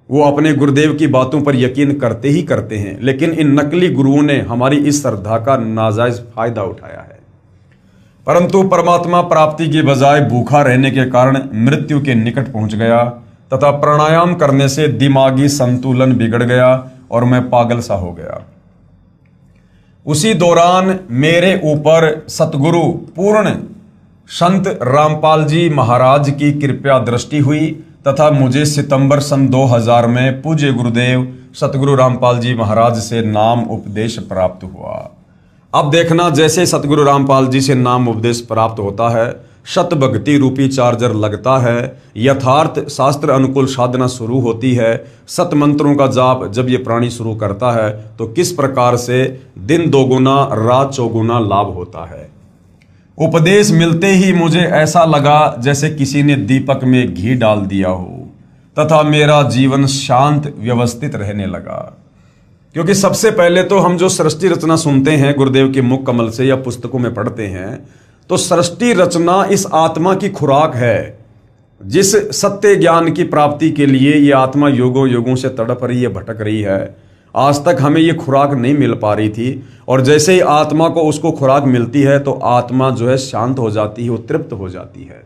Speaker 1: वो अपने गुरुदेव की बातों पर यकीन करते ही करते हैं, लेकिन इन नकली गुरुओं ने हमारी इस श्रद्धा का नाजायज फायदा उठाया है। परंतु परमात्मा प्राप्ति की बजाय भूखा रहने के कारण मृत्यु के निकट पहुंच गया तथा प्राणायाम करने से दिमागी संतुलन बिगड़ गया और मैं पागल सा हो गया। उसी दौरान मेरे ऊपर सतगुरु पूर्ण संत रामपाल जी महाराज की कृपा दृष्टि हुई तथा मुझे सितंबर सन 2000 में पूज्य गुरुदेव सतगुरु रामपाल जी महाराज से नाम उपदेश प्राप्त हुआ। अब देखना, जैसे सतगुरु रामपाल जी से नाम उपदेश प्राप्त होता है, शत भक्ति रूपी चार्जर लगता है, यथार्थ शास्त्र अनुकूल साधना शुरू होती है, सत मंत्रों का जाप जब ये प्राणी शुरू करता है, तो किस प्रकार से दिन दोगुना रात चौगुना लाभ होता है। उपदेश मिलते ही मुझे ऐसा लगा जैसे किसी ने दीपक में घी डाल दिया हो तथा मेरा जीवन शांत व्यवस्थित रहने लगा। क्योंकि सबसे पहले तो हम जो सृष्टि रचना सुनते हैं गुरुदेव के मुख कमल से या पुस्तकों में पढ़ते हैं, तो सृष्टि रचना इस आत्मा की खुराक है। जिस सत्य ज्ञान की प्राप्ति के लिए ये आत्मा युगों युगों से तड़प रही है, भटक रही है, आज तक हमें ये खुराक नहीं मिल पा रही थी। और जैसे ही आत्मा को उसको खुराक मिलती है तो आत्मा जो है शांत हो जाती है, वो तृप्त हो जाती है।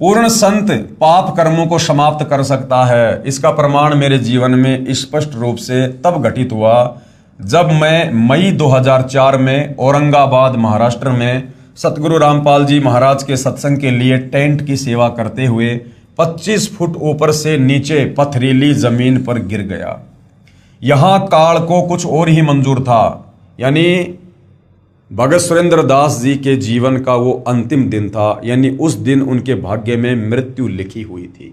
Speaker 1: पूर्ण संत पाप कर्मों को समाप्त कर सकता है, इसका प्रमाण मेरे जीवन में स्पष्ट रूप से तब घटित हुआ जब मैं मई 2004 में औरंगाबाद महाराष्ट्र में सतगुरु रामपाल जी महाराज के सत्संग के लिए टेंट की सेवा करते हुए 25 फुट ऊपर से नीचे पथरीली जमीन पर गिर गया। यहां काल को कुछ और ही मंजूर था, यानी भगत सुरेंद्र दास जी के जीवन का वो अंतिम दिन था, यानी उस दिन उनके भाग्य में मृत्यु लिखी हुई थी।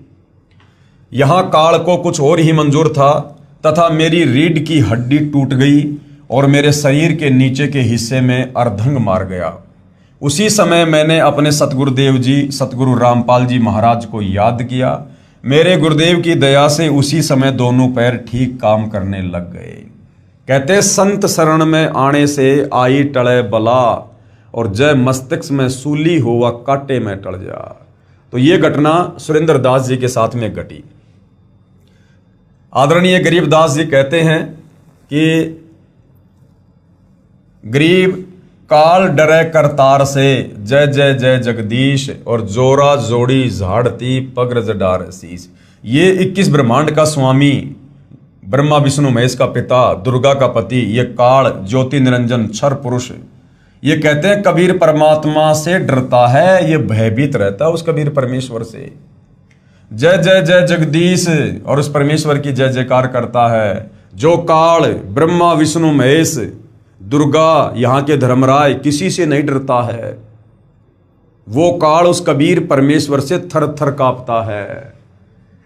Speaker 1: यहां काल को कुछ और ही मंजूर था तथा मेरी रीढ़ की हड्डी टूट गई और मेरे शरीर के नीचे के हिस्से में अर्धंग मार गया। उसी समय मैंने अपने सतगुरुदेव जी सतगुरु रामपाल जी महाराज को याद किया। मेरे गुरुदेव की दया से उसी समय दोनों पैर ठीक काम करने लग गए। कहते, संत शरण में आने से आई टले बला और जय मस्तिष्क में सूली हो व कांटे में टल जा। तो ये घटना सुरेंद्र दास जी के साथ में घटी। आदरणीय गरीबदास जी कहते हैं कि गरीब काल डरे करतार से, जय जय जय जगदीश, और जोरा जोड़ी झाड़ती पगरज डार शीश। ये 21 ब्रह्मांड का स्वामी, ब्रह्मा विष्णु महेश का पिता, दुर्गा का पति, ये काल ज्योति निरंजन क्षर पुरुष, ये कहते हैं कबीर परमात्मा से डरता है, ये भयभीत रहता है उस कबीर परमेश्वर से। जय जय जय जगदीश, और उस परमेश्वर की जय जयकार करता है। जो काल ब्रह्मा विष्णु महेश दुर्गा यहाँ के धर्मराय किसी से नहीं डरता है, वो काल उस कबीर परमेश्वर से थर थर कांपता है।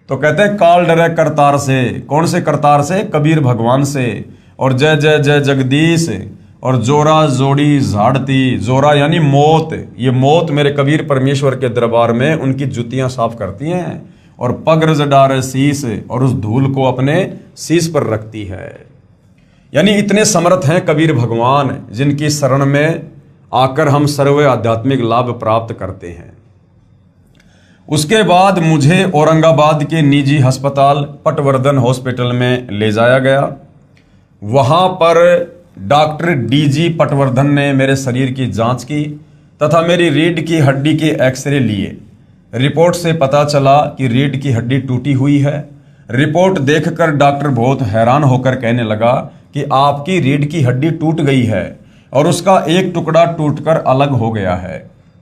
Speaker 1: तो कहते हैं काल डरे करतार से, कौन से करतार से? कबीर भगवान से। और जय जय जय जगदीश, और जोरा जोड़ी झाड़ती, जोरा यानी मौत, ये मौत मेरे कबीर परमेश्वर के दरबार में उनकी जुतियां साफ करती हैं, और पगरज डारे शीश, और उस धूल को अपने शीश पर रखती है। यानी इतने समर्थ हैं कबीर भगवान, जिनकी शरण में आकर हम सर्व आध्यात्मिक लाभ प्राप्त करते हैं। उसके बाद मुझे औरंगाबाद के निजी अस्पताल पटवर्धन हॉस्पिटल में ले जाया गया। वहां पर डॉक्टर डीजी पटवर्धन ने मेरे शरीर की जांच की तथा मेरी रीढ़ की हड्डी के एक्सरे लिए। रिपोर्ट से पता चला कि रीढ़ की हड्डी टूटी हुई है। रिपोर्ट देखकर डॉक्टर बहुत हैरान होकर कहने लगा कि आपकी रीढ़ की हड्डी टूट गई है और उसका एक टुकड़ा टूटकर अलग हो गया है।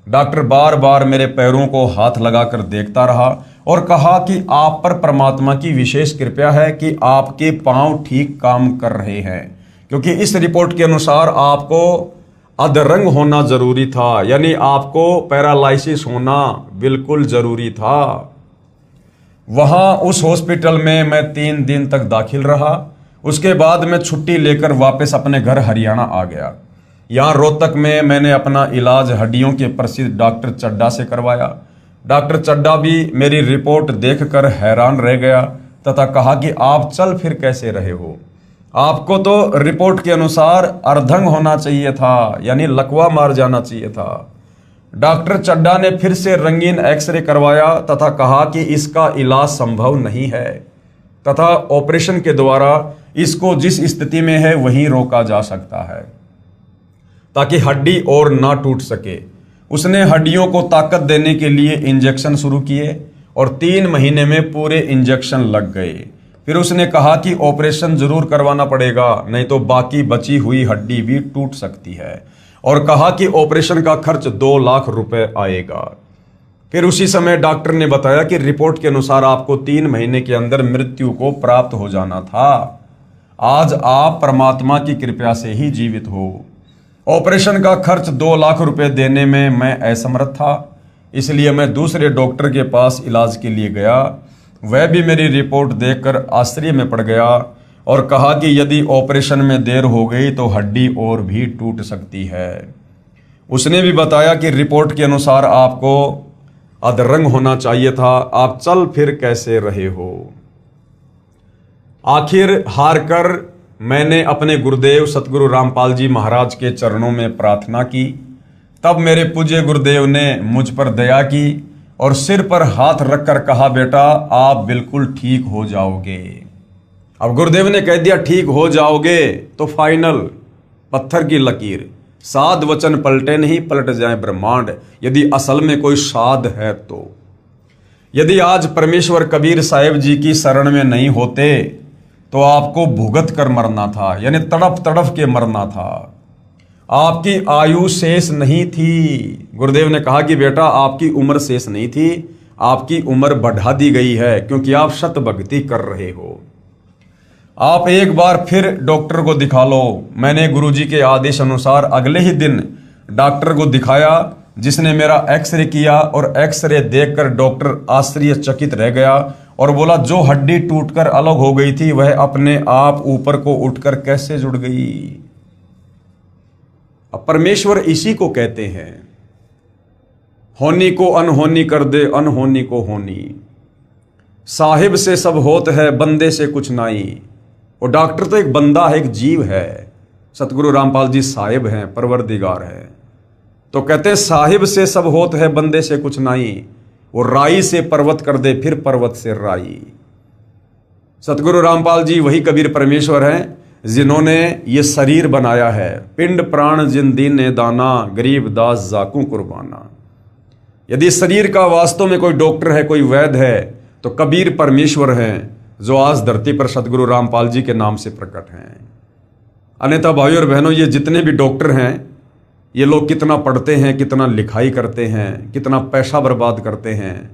Speaker 1: डॉक्टर बार बार मेरे पैरों को हाथ लगाकर देखता रहा और कहा कि आप पर परमात्मा की विशेष कृपा है कि आपके पांव ठीक काम कर रहे हैं, क्योंकि इस रिपोर्ट के अनुसार आपको अधरंग होना जरूरी था, यानी आपको पैरालिसिस होना बिल्कुल जरूरी था। वहां उस हॉस्पिटल में मैं 3 दिन तक दाखिल रहा। उसके बाद मैं छुट्टी लेकर वापस अपने घर हरियाणा आ गया। यहाँ रोहतक में मैंने अपना इलाज हड्डियों के प्रसिद्ध डॉक्टर चड्डा से करवाया। डॉक्टर चड्डा भी मेरी रिपोर्ट देखकर हैरान रह गया तथा कहा कि आप चल फिर कैसे रहे हो, आपको तो रिपोर्ट के अनुसार अर्धंग होना चाहिए था, यानी लकवा मार जाना चाहिए था। डॉक्टर चड्डा ने फिर से रंगीन एक्सरे करवाया तथा कहा कि इसका इलाज संभव नहीं है तथा ऑपरेशन के द्वारा इसको जिस स्थिति में है वहीं रोका जा सकता है ताकि हड्डी और ना टूट सके। उसने हड्डियों को ताकत देने के लिए इंजेक्शन शुरू किए और 3 महीने में पूरे इंजेक्शन लग गए। फिर उसने कहा कि ऑपरेशन जरूर करवाना पड़ेगा, नहीं तो बाकी बची हुई हड्डी भी टूट सकती है, और कहा कि ऑपरेशन का खर्च 2 लाख रुपए आएगा। फिर उसी समय डॉक्टर ने बताया कि रिपोर्ट के अनुसार आपको 3 महीने के अंदर मृत्यु को प्राप्त हो जाना था। आज आप परमात्मा की कृपा से ही जीवित हो। ऑपरेशन का खर्च 2 लाख रुपए देने में मैं असमर्थ था, इसलिए मैं दूसरे डॉक्टर के पास इलाज के लिए गया। वह भी मेरी रिपोर्ट देखकर आश्चर्य में पड़ गया और कहा कि यदि ऑपरेशन में देर हो गई तो हड्डी और भी टूट सकती है। उसने भी बताया कि रिपोर्ट के अनुसार आपको अधरंग होना चाहिए था, आप चल फिर कैसे रहे हो। आखिर हार कर मैंने अपने गुरुदेव सतगुरु रामपाल जी महाराज के चरणों में प्रार्थना की। तब मेरे पूज्य गुरुदेव ने मुझ पर दया की और सिर पर हाथ रखकर कहा, बेटा आप बिल्कुल ठीक हो जाओगे। अब गुरुदेव ने कह दिया ठीक हो जाओगे तो फाइनल, पत्थर की लकीर, साध वचन पलटे नहीं पलट जाए ब्रह्मांड, यदि असल में कोई साध है तो। यदि आज परमेश्वर कबीर साहेब जी की शरण में नहीं होते तो आपको भुगत कर मरना था, यानी तड़प तड़प के मरना था। आपकी आयु शेष नहीं थी। गुरुदेव ने कहा कि बेटा आपकी उम्र शेष नहीं थी, आपकी उम्र बढ़ा दी गई है क्योंकि आप शत भक्ति कर रहे हो। आप एक बार फिर डॉक्टर को दिखा लो। मैंने गुरुजी के आदेश अनुसार अगले ही दिन डॉक्टर को दिखाया, जिसने मेरा एक्सरे किया और एक्सरे देखकर डॉक्टर आश्चर्यचकित रह गया और बोला, जो हड्डी टूटकर अलग हो गई थी वह अपने आप ऊपर को उठकर कैसे जुड़ गई। अब परमेश्वर इसी को कहते हैं, होनी को अनहोनी कर दे अनहोनी को होनी, साहिब से सब होत है बंदे से कुछ नहीं। और डॉक्टर तो एक बंदा है, एक जीव है। सतगुरु रामपाल जी साहिब हैं, परवरदिगार है। तो कहते हैं साहिब से सब होत है बंदे से कुछ नहीं, वो राई से पर्वत कर दे फिर पर्वत से राई। सतगुरु रामपाल जी वही कबीर परमेश्वर हैं जिन्होंने ये शरीर बनाया है। पिंड प्राण जिन दीन ने दाना, गरीब दास जाकू कुर्बाना। यदि शरीर का वास्तव में कोई डॉक्टर है, कोई वैद्य है, तो कबीर परमेश्वर हैं, जो आज धरती पर सतगुरु रामपाल जी के नाम से प्रकट हैं। अन्यथा भाइयों और बहनों, ये जितने भी डॉक्टर हैं, ये लोग कितना पढ़ते हैं, कितना लिखाई करते हैं, कितना पैसा बर्बाद करते हैं,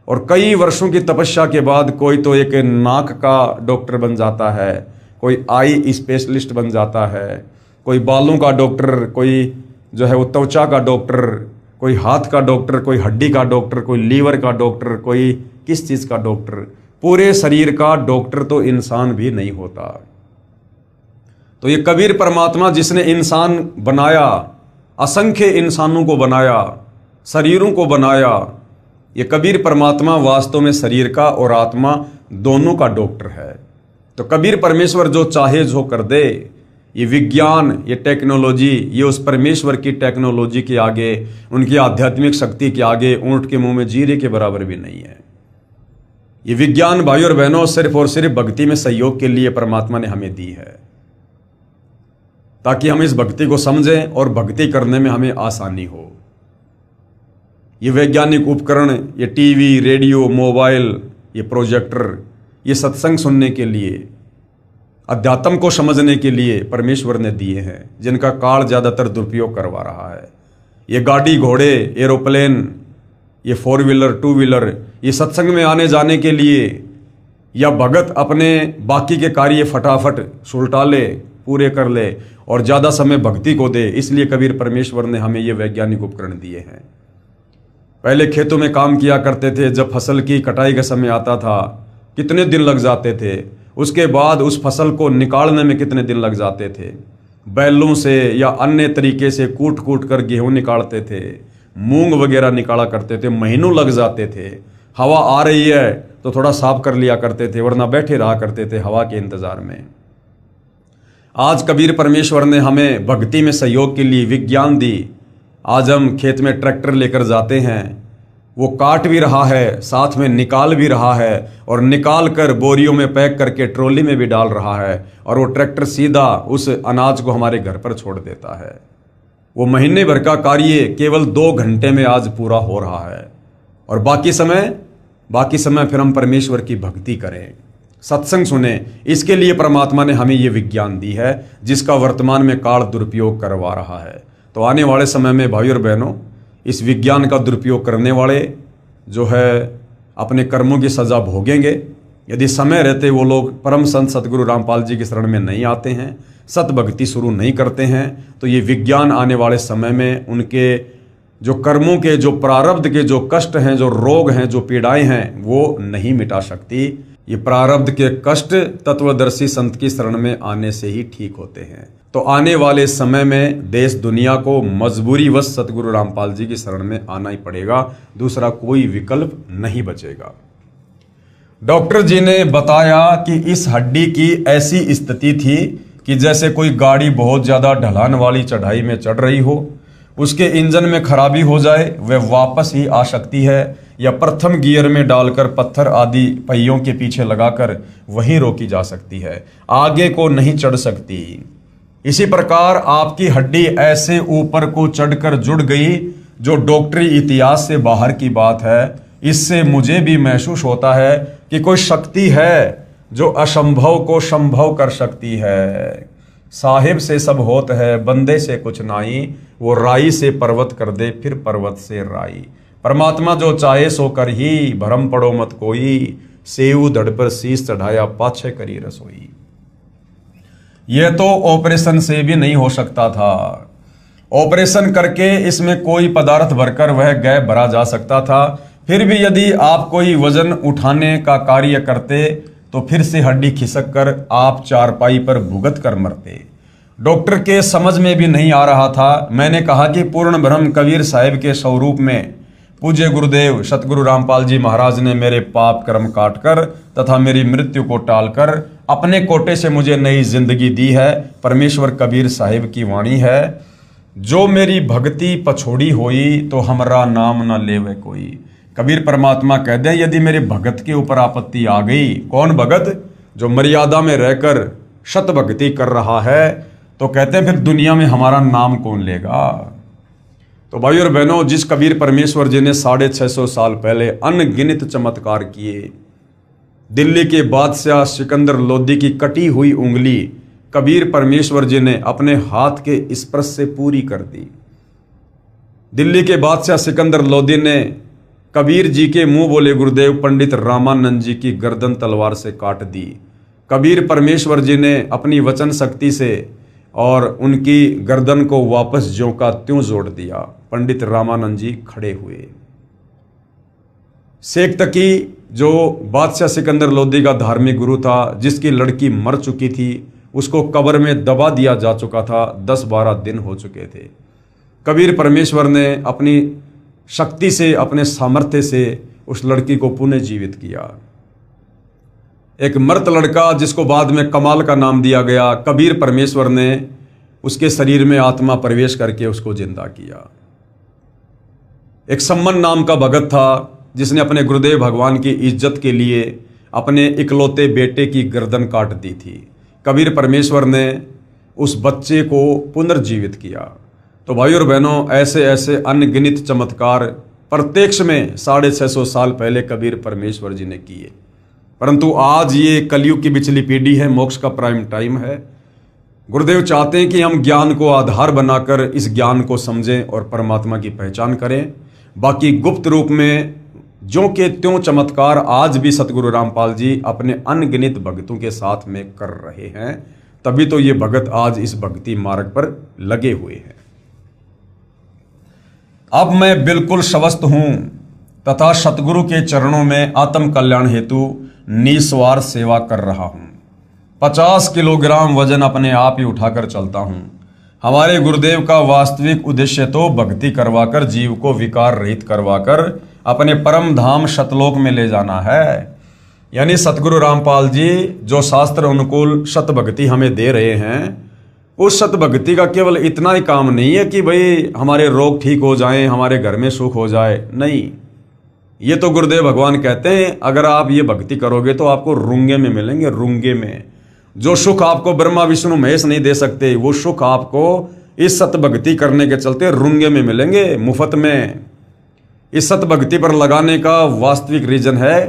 Speaker 1: और कई वर्षों की तपस्या के बाद कोई तो एक नाक का डॉक्टर बन जाता है, कोई आई स्पेशलिस्ट बन जाता है, कोई बालों का डॉक्टर, कोई जो है वो त्वचा का डॉक्टर, कोई हाथ का डॉक्टर, कोई हड्डी का डॉक्टर, कोई लीवर का डॉक्टर, कोई किस चीज़ का डॉक्टर। पूरे शरीर का डॉक्टर तो इंसान भी नहीं होता। तो ये कबीर परमात्मा जिसने इंसान बनाया, असंख्य इंसानों को बनाया, शरीरों को बनाया, ये कबीर परमात्मा वास्तव में शरीर का और आत्मा दोनों का डॉक्टर है। तो कबीर परमेश्वर जो चाहे जो कर दे। ये विज्ञान, ये टेक्नोलॉजी, ये उस परमेश्वर की टेक्नोलॉजी के आगे, उनकी आध्यात्मिक शक्ति के आगे ऊंट के मुंह में जीरे के बराबर भी नहीं है। ये विज्ञान भाइयों और बहनों सिर्फ और सिर्फ भक्ति में सहयोग के लिए परमात्मा ने हमें दी है, ताकि हम इस भक्ति को समझें और भक्ति करने में हमें आसानी हो। ये वैज्ञानिक उपकरण, ये टीवी, रेडियो, मोबाइल, ये प्रोजेक्टर, ये सत्संग सुनने के लिए, अध्यात्म को समझने के लिए परमेश्वर ने दिए हैं, जिनका काल ज़्यादातर दुरुपयोग करवा रहा है। ये गाड़ी, घोड़े, एरोप्लेन, ये 4 व्हीलर, 2 व्हीलर, ये सत्संग में आने जाने के लिए, या भगत अपने बाकी के कार्य फटाफट सुलटा ले, पूरे कर ले और ज़्यादा समय भक्ति को दे। इसलिए कबीर परमेश्वर ने हमें ये वैज्ञानिक उपकरण दिए हैं। पहले खेतों में काम किया करते थे, जब फसल की कटाई का समय आता था कितने दिन लग जाते थे, उसके बाद उस फसल को निकालने में कितने दिन लग जाते थे। बैलों से या अन्य तरीके से कूट कूट कर गेहूँ निकालते थे, मूंग वगैरह निकाला करते थे, महीनों लग जाते थे। हवा आ रही है तो थोड़ा साफ कर लिया करते थे, वरना बैठे रहा करते थे हवा के इंतजार में। आज कबीर परमेश्वर ने हमें भक्ति में सहयोग के लिए विज्ञान दी। आज हम खेत में ट्रैक्टर लेकर जाते हैं, वो काट भी रहा है, साथ में निकाल भी रहा है, और निकाल कर बोरियों में पैक करके ट्रॉली में भी डाल रहा है, और वो ट्रैक्टर सीधा उस अनाज को हमारे घर पर छोड़ देता है। वो महीने भर का कार्य केवल 2 घंटे में आज पूरा हो रहा है, और बाकी समय फिर हम परमेश्वर की भक्ति करें, सत्संग सुने। इसके लिए परमात्मा ने हमें ये विज्ञान दी है, जिसका वर्तमान में काल दुरुपयोग करवा रहा है। तो आने वाले समय में भाइयों और बहनों, इस विज्ञान का दुरुपयोग करने वाले जो है अपने कर्मों की सज़ा भोगेंगे। यदि समय रहते वो लोग परम संत सतगुरु रामपाल जी की शरण में नहीं आते हैं, सत भक्ति शुरू नहीं करते हैं, तो ये विज्ञान आने वाले समय में उनके जो कर्मों के, जो प्रारब्ध के जो कष्ट हैं, जो रोग हैं, जो पीड़ाएं हैं, वो नहीं मिटा सकती। ये प्रारब्ध के कष्ट तत्वदर्शी संत की शरण में आने से ही ठीक होते हैं। तो आने वाले समय में देश दुनिया को मजबूरीवश सतगुरु रामपाल जी की शरण में आना ही पड़ेगा, दूसरा कोई विकल्प नहीं बचेगा। डॉक्टर जी ने बताया कि इस हड्डी की ऐसी स्थिति थी कि जैसे कोई गाड़ी बहुत ज़्यादा ढलान वाली चढ़ाई में चढ़ रही हो, उसके इंजन में खराबी हो जाए, वह वापस ही आ सकती है, या प्रथम गियर में डालकर पत्थर आदि पहियों के पीछे लगाकर वहीं रोकी जा सकती है, आगे को नहीं चढ़ सकती। इसी प्रकार आपकी हड्डी ऐसे ऊपर को चढ़कर जुड़ गई, जो डॉक्टरी इतिहास से बाहर की बात है। इससे मुझे भी महसूस होता है कि कोई शक्ति है जो असंभव को संभव कर सकती है। साहिब से सब होत है, बंदे से कुछ नाई, वो राई से पर्वत कर दे, फिर पर्वत से राई। परमात्मा जो चाहे सो कर ही, भरम पड़ो मत कोई, सेऊ धड़ पर शीश चढ़ाया, पाछे करी रसोई। यह तो ऑपरेशन से भी नहीं हो सकता था। ऑपरेशन करके इसमें कोई पदार्थ भरकर वह गैप भरा जा सकता था। फिर भी यदि आप कोई वजन उठाने का कार्य करते तो फिर से हड्डी खिसक कर आप चारपाई पर भुगत कर मरते। डॉक्टर के समझ में भी नहीं आ रहा था। मैंने कहा कि पूर्ण ब्रह्म कबीर साहिब के स्वरूप में पूज्य गुरुदेव सतगुरु रामपाल जी महाराज ने मेरे पाप कर्म काटकर तथा मेरी मृत्यु को टालकर अपने कोटे से मुझे नई जिंदगी दी है। परमेश्वर कबीर साहिब की वाणी है, जो मेरी भक्ति पछोड़ी होई, तो हमरा नाम न लेवे कोई। कबीर परमात्मा कह दे, यदि मेरे भगत के ऊपर आपत्ति आ गई, कौन भगत? जो मर्यादा में रहकर शत भक्ति कर रहा है, तो कहते हैं फिर दुनिया में हमारा नाम कौन लेगा। तो भाई और बहनों, जिस कबीर परमेश्वर जी ने 650 साल पहले अनगिनत चमत्कार किए, दिल्ली के बादशाह सिकंदर लोदी की कटी हुई उंगली कबीर परमेश्वर जी ने अपने हाथ के स्पर्श से पूरी कर दी। दिल्ली के बादशाह सिकंदर लोदी ने कबीर जी के मुंह बोले गुरुदेव पंडित रामानंद जी की गर्दन तलवार से काट दी। कबीर परमेश्वर जी ने अपनी वचन शक्ति से और उनकी गर्दन को वापस ज्यों का त्यों जोड़ दिया। पंडित रामानंद जी खड़े हुए। शेख तकी जो बादशाह सिकंदर लोदी का धार्मिक गुरु था, जिसकी लड़की मर चुकी थी, उसको कब्र में दबा दिया जा चुका था, 10-12 दिन हो चुके थे। कबीर परमेश्वर ने अपनी शक्ति से, अपने सामर्थ्य से उस लड़की को पुनः जीवित किया। एक मृत लड़का जिसको बाद में कमाल का नाम दिया गया, कबीर परमेश्वर ने उसके शरीर में आत्मा प्रवेश करके उसको जिंदा किया। एक सम्मन नाम का भगत था जिसने अपने गुरुदेव भगवान की इज्जत के लिए अपने इकलौते बेटे की गर्दन काट दी थी। कबीर परमेश्वर ने उस बच्चे को पुनर्जीवित किया। तो भाई और बहनों, ऐसे ऐसे अनगिनत चमत्कार प्रत्यक्ष में 650 साल पहले कबीर परमेश्वर जी ने किए। परंतु आज ये कलयुग की बिचली पीढ़ी है, मोक्ष का प्राइम टाइम है। गुरुदेव चाहते हैं कि हम ज्ञान को आधार बनाकर इस ज्ञान को समझें और परमात्मा की पहचान करें। बाकी गुप्त रूप में ज्यों के त्यों चमत्कार आज भी सतगुरु रामपाल जी अपने अनगिनत भक्तों के साथ में कर रहे हैं। तभी तो ये भगत आज इस भक्ति मार्ग पर लगे हुए हैं। अब मैं बिल्कुल स्वस्थ हूं तथा सतगुरु के चरणों में आत्म कल्याण हेतु निस्वार्थ सेवा कर रहा हूं। 50 किलोग्राम वजन अपने आप ही उठाकर चलता हूं। हमारे गुरुदेव का वास्तविक उद्देश्य तो भक्ति करवाकर जीव को विकार रहित करवाकर अपने परम धाम सतलोक में ले जाना है। यानी सतगुरु रामपाल जी जो शास्त्र अनुकूल सत भक्ति हमें दे रहे हैं, उस सत भक्ति का केवल इतना ही काम नहीं है कि भाई हमारे रोग ठीक हो जाएं, हमारे घर में सुख हो जाए। नहीं, ये तो गुरुदेव भगवान कहते हैं अगर आप ये भक्ति करोगे तो आपको रुंगे में मिलेंगे। रुंगे में जो सुख आपको ब्रह्मा विष्णु महेश नहीं दे सकते, वो सुख आपको इस सत भक्ति करने के चलते रुंगे में मिलेंगे, मुफ्त में। इस सत भक्ति पर लगाने का वास्तविक रीजन है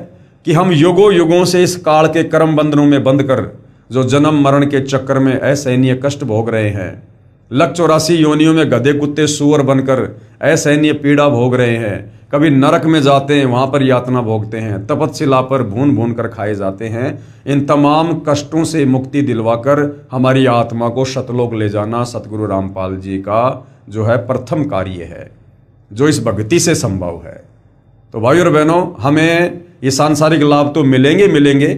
Speaker 1: कि हम युगों युगों से इस काल के कर्म बंधनों में बंध कर जो जन्म मरण के चक्कर में असहनीय कष्ट भोग रहे हैं, 184 योनियों में गधे कुत्ते सूअर बनकर असहनीय पीड़ा भोग रहे हैं, कभी नरक में जाते हैं, वहां पर यातना भोगते हैं, तपस्या पर भून भून कर खाए जाते हैं। इन तमाम कष्टों से मुक्ति दिलवाकर हमारी आत्मा को सतलोक ले जाना सतगुरु रामपाल जी का जो है प्रथम कार्य है, जो इस भक्ति से संभव है। तो भाई और बहनों, हमें ये सांसारिक लाभ तो मिलेंगे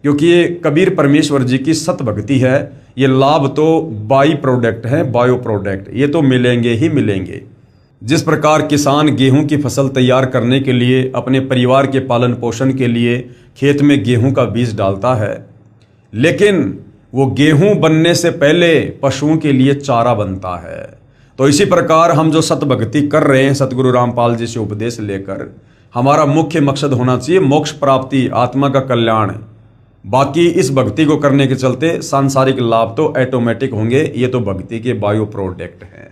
Speaker 1: क्योंकि ये कबीर परमेश्वर जी की सत भक्ति है। ये लाभ तो बाई प्रोडक्ट है, बायो प्रोडक्ट, ये तो मिलेंगे ही मिलेंगे। जिस प्रकार किसान गेहूं की फसल तैयार करने के लिए अपने परिवार के पालन पोषण के लिए खेत में गेहूं का बीज डालता है, लेकिन वो गेहूं बनने से पहले पशुओं के लिए चारा बनता है। तो इसी प्रकार हम जो सत भक्ति कर रहे हैं सतगुरु रामपाल जी से उपदेश लेकर, हमारा मुख्य मकसद होना चाहिए मोक्ष प्राप्ति, आत्मा का कल्याण। बाकी इस भक्ति को करने के चलते सांसारिक लाभ तो ऑटोमेटिक होंगे, ये तो भक्ति के बायो प्रोडक्ट हैं।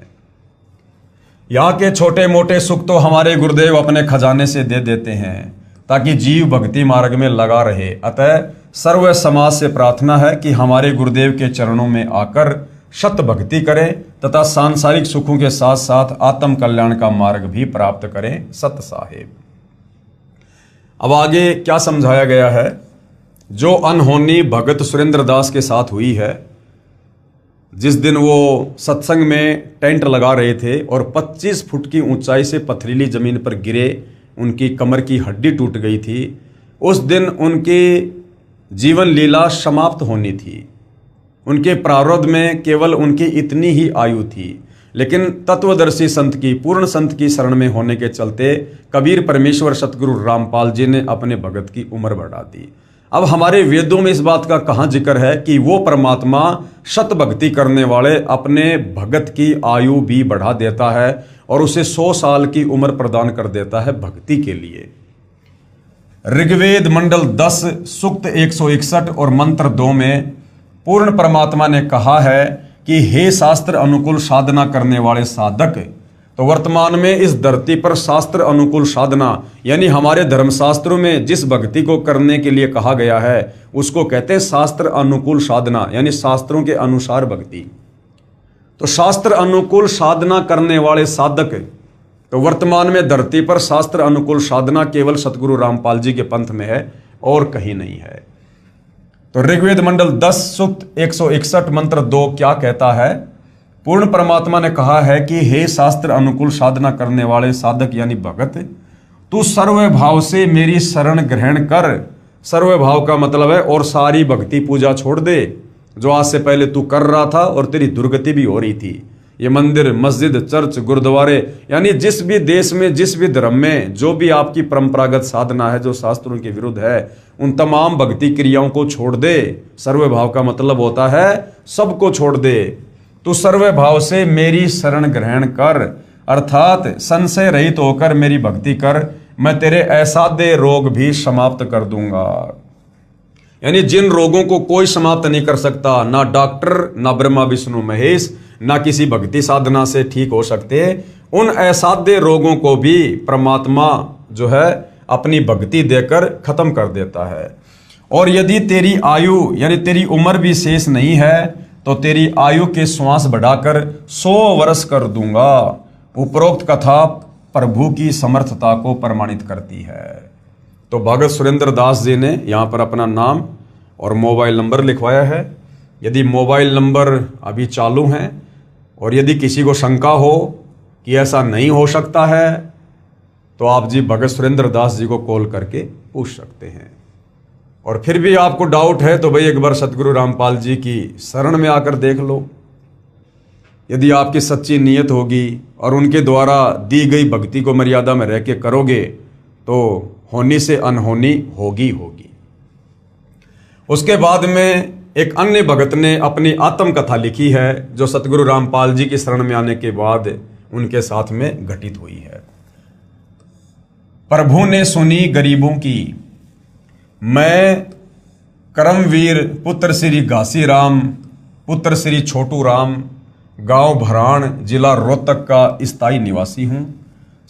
Speaker 1: यहाँ के छोटे मोटे सुख तो हमारे गुरुदेव अपने खजाने से दे देते हैं ताकि जीव भक्ति मार्ग में लगा रहे। अतः सर्व समाज से प्रार्थना है कि हमारे गुरुदेव के चरणों में आकर सत भक्ति करें तथा सांसारिक सुखों के साथ साथ आत्म कल्याण का मार्ग भी प्राप्त करें। सत साहेब। अब आगे क्या समझाया गया है। जो अनहोनी भगत सुरेंद्र दास के साथ हुई है, जिस दिन वो सत्संग में टेंट लगा रहे थे और 25 फुट की ऊंचाई से पथरीली जमीन पर गिरे, उनकी कमर की हड्डी टूट गई थी। उस दिन उनकी जीवन लीला समाप्त होनी थी। उनके प्रारब्ध में केवल उनकी इतनी ही आयु थी, लेकिन तत्वदर्शी संत की, पूर्ण संत की शरण में होने के चलते कबीर परमेश्वर सतगुरु रामपाल जी ने अपने भगत की उम्र बढ़ा दी। अब हमारे वेदों में इस बात का कहाँ जिक्र है कि वो परमात्मा सत भक्ति करने वाले अपने भगत की आयु भी बढ़ा देता है और उसे 100 साल की उम्र प्रदान कर देता है भक्ति के लिए। ऋग्वेद मंडल 10 सूक्त 161 और मंत्र 2 में पूर्ण परमात्मा ने कहा है कि हे शास्त्र अनुकूल साधना करने वाले साधक। तो वर्तमान में इस धरती पर शास्त्र अनुकूल साधना यानी हमारे धर्मशास्त्रों में जिस भक्ति को करने के लिए कहा गया है उसको कहते हैं शास्त्र अनुकूल साधना, यानी शास्त्रों के अनुसार भक्ति। तो शास्त्र अनुकूल साधना करने वाले साधक, तो वर्तमान में धरती पर शास्त्र अनुकूल साधना केवल सतगुरु रामपाल जी के पंथ में है और कहीं नहीं है। तो ऋग्वेद मंडल 10 सूक्त 161 मंत्र 2 क्या कहता है? पूर्ण परमात्मा ने कहा है कि हे शास्त्र अनुकूल साधना करने वाले साधक यानी भगत, तू सर्व भाव से मेरी शरण ग्रहण कर। सर्व भाव का मतलब है और सारी भक्ति पूजा छोड़ दे जो आज से पहले तू कर रहा था और तेरी दुर्गति भी हो रही थी। ये मंदिर, मस्जिद, चर्च, गुरुद्वारे यानी जिस भी देश में, जिस भी धर्म में जो भी आपकी परंपरागत साधना है जो शास्त्रों के विरुद्ध है, उन तमाम भक्ति क्रियाओं को छोड़ दे। सर्व भाव का मतलब होता है सबको छोड़ दे। तू सर्व भाव से मेरी शरण ग्रहण कर, अर्थात संशय रहित होकर मेरी भक्ति कर, मैं तेरे असाध्य रोग भी समाप्त कर दूंगा। यानी जिन रोगों को कोई समाप्त नहीं कर सकता, ना डॉक्टर, ना ब्रह्मा विष्णु महेश, ना किसी भक्ति साधना से ठीक हो सकते, उन असाध्य रोगों को भी परमात्मा जो है अपनी भक्ति देकर खत्म कर देता है। और यदि तेरी आयु यानी तेरी उम्र भी शेष नहीं है तो तेरी आयु के श्वास बढ़ाकर 100 वर्ष कर दूंगा। उपरोक्त कथा प्रभु की समर्थता को प्रमाणित करती है। तो भगत सुरेंद्र दास जी ने यहाँ पर अपना नाम और मोबाइल नंबर लिखवाया है। यदि मोबाइल नंबर अभी चालू हैं और यदि किसी को शंका हो कि ऐसा नहीं हो सकता है तो आप जी भगत सुरेंद्र दास जी को कॉल करके पूछ सकते हैं। और फिर भी आपको डाउट है तो भाई एक बार सतगुरु रामपाल जी की शरण में आकर देख लो। यदि आपकी सच्ची नीयत होगी और उनके द्वारा दी गई भक्ति को मर्यादा में रह के करोगे तो होनी से अनहोनी होगी। उसके बाद में एक अन्य भगत ने अपनी आत्मकथा लिखी है जो सतगुरु रामपाल जी की शरण में आने के बाद उनके साथ में घटित हुई है। प्रभु ने सुनी गरीबों की, मैं करमवीर पुत्र श्री घासी राम पुत्र श्री छोटू राम गांव भराण जिला रोहतक का स्थायी निवासी हूं।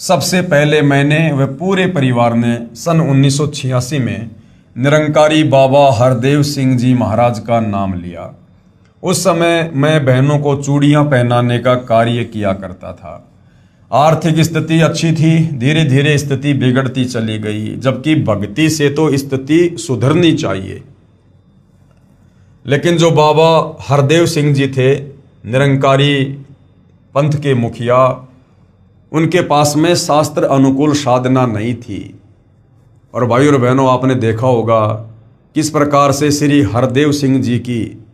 Speaker 1: सबसे पहले मैंने व पूरे परिवार ने सन 1986 में निरंकारी बाबा हरदेव सिंह जी महाराज का नाम लिया। उस समय मैं बहनों को चूड़ियां पहनाने का कार्य किया करता था। आर्थिक स्थिति अच्छी थी, धीरे धीरे स्थिति बिगड़ती चली गई, जबकि भक्ति से तो स्थिति सुधरनी चाहिए। लेकिन जो बाबा हरदेव सिंह जी थे, निरंकारी पंथ के मुखिया, उनके पास में शास्त्र अनुकूल साधना नहीं थी। और भाई और बहनों, आपने देखा होगा किस प्रकार से श्री हरदेव सिंह जी की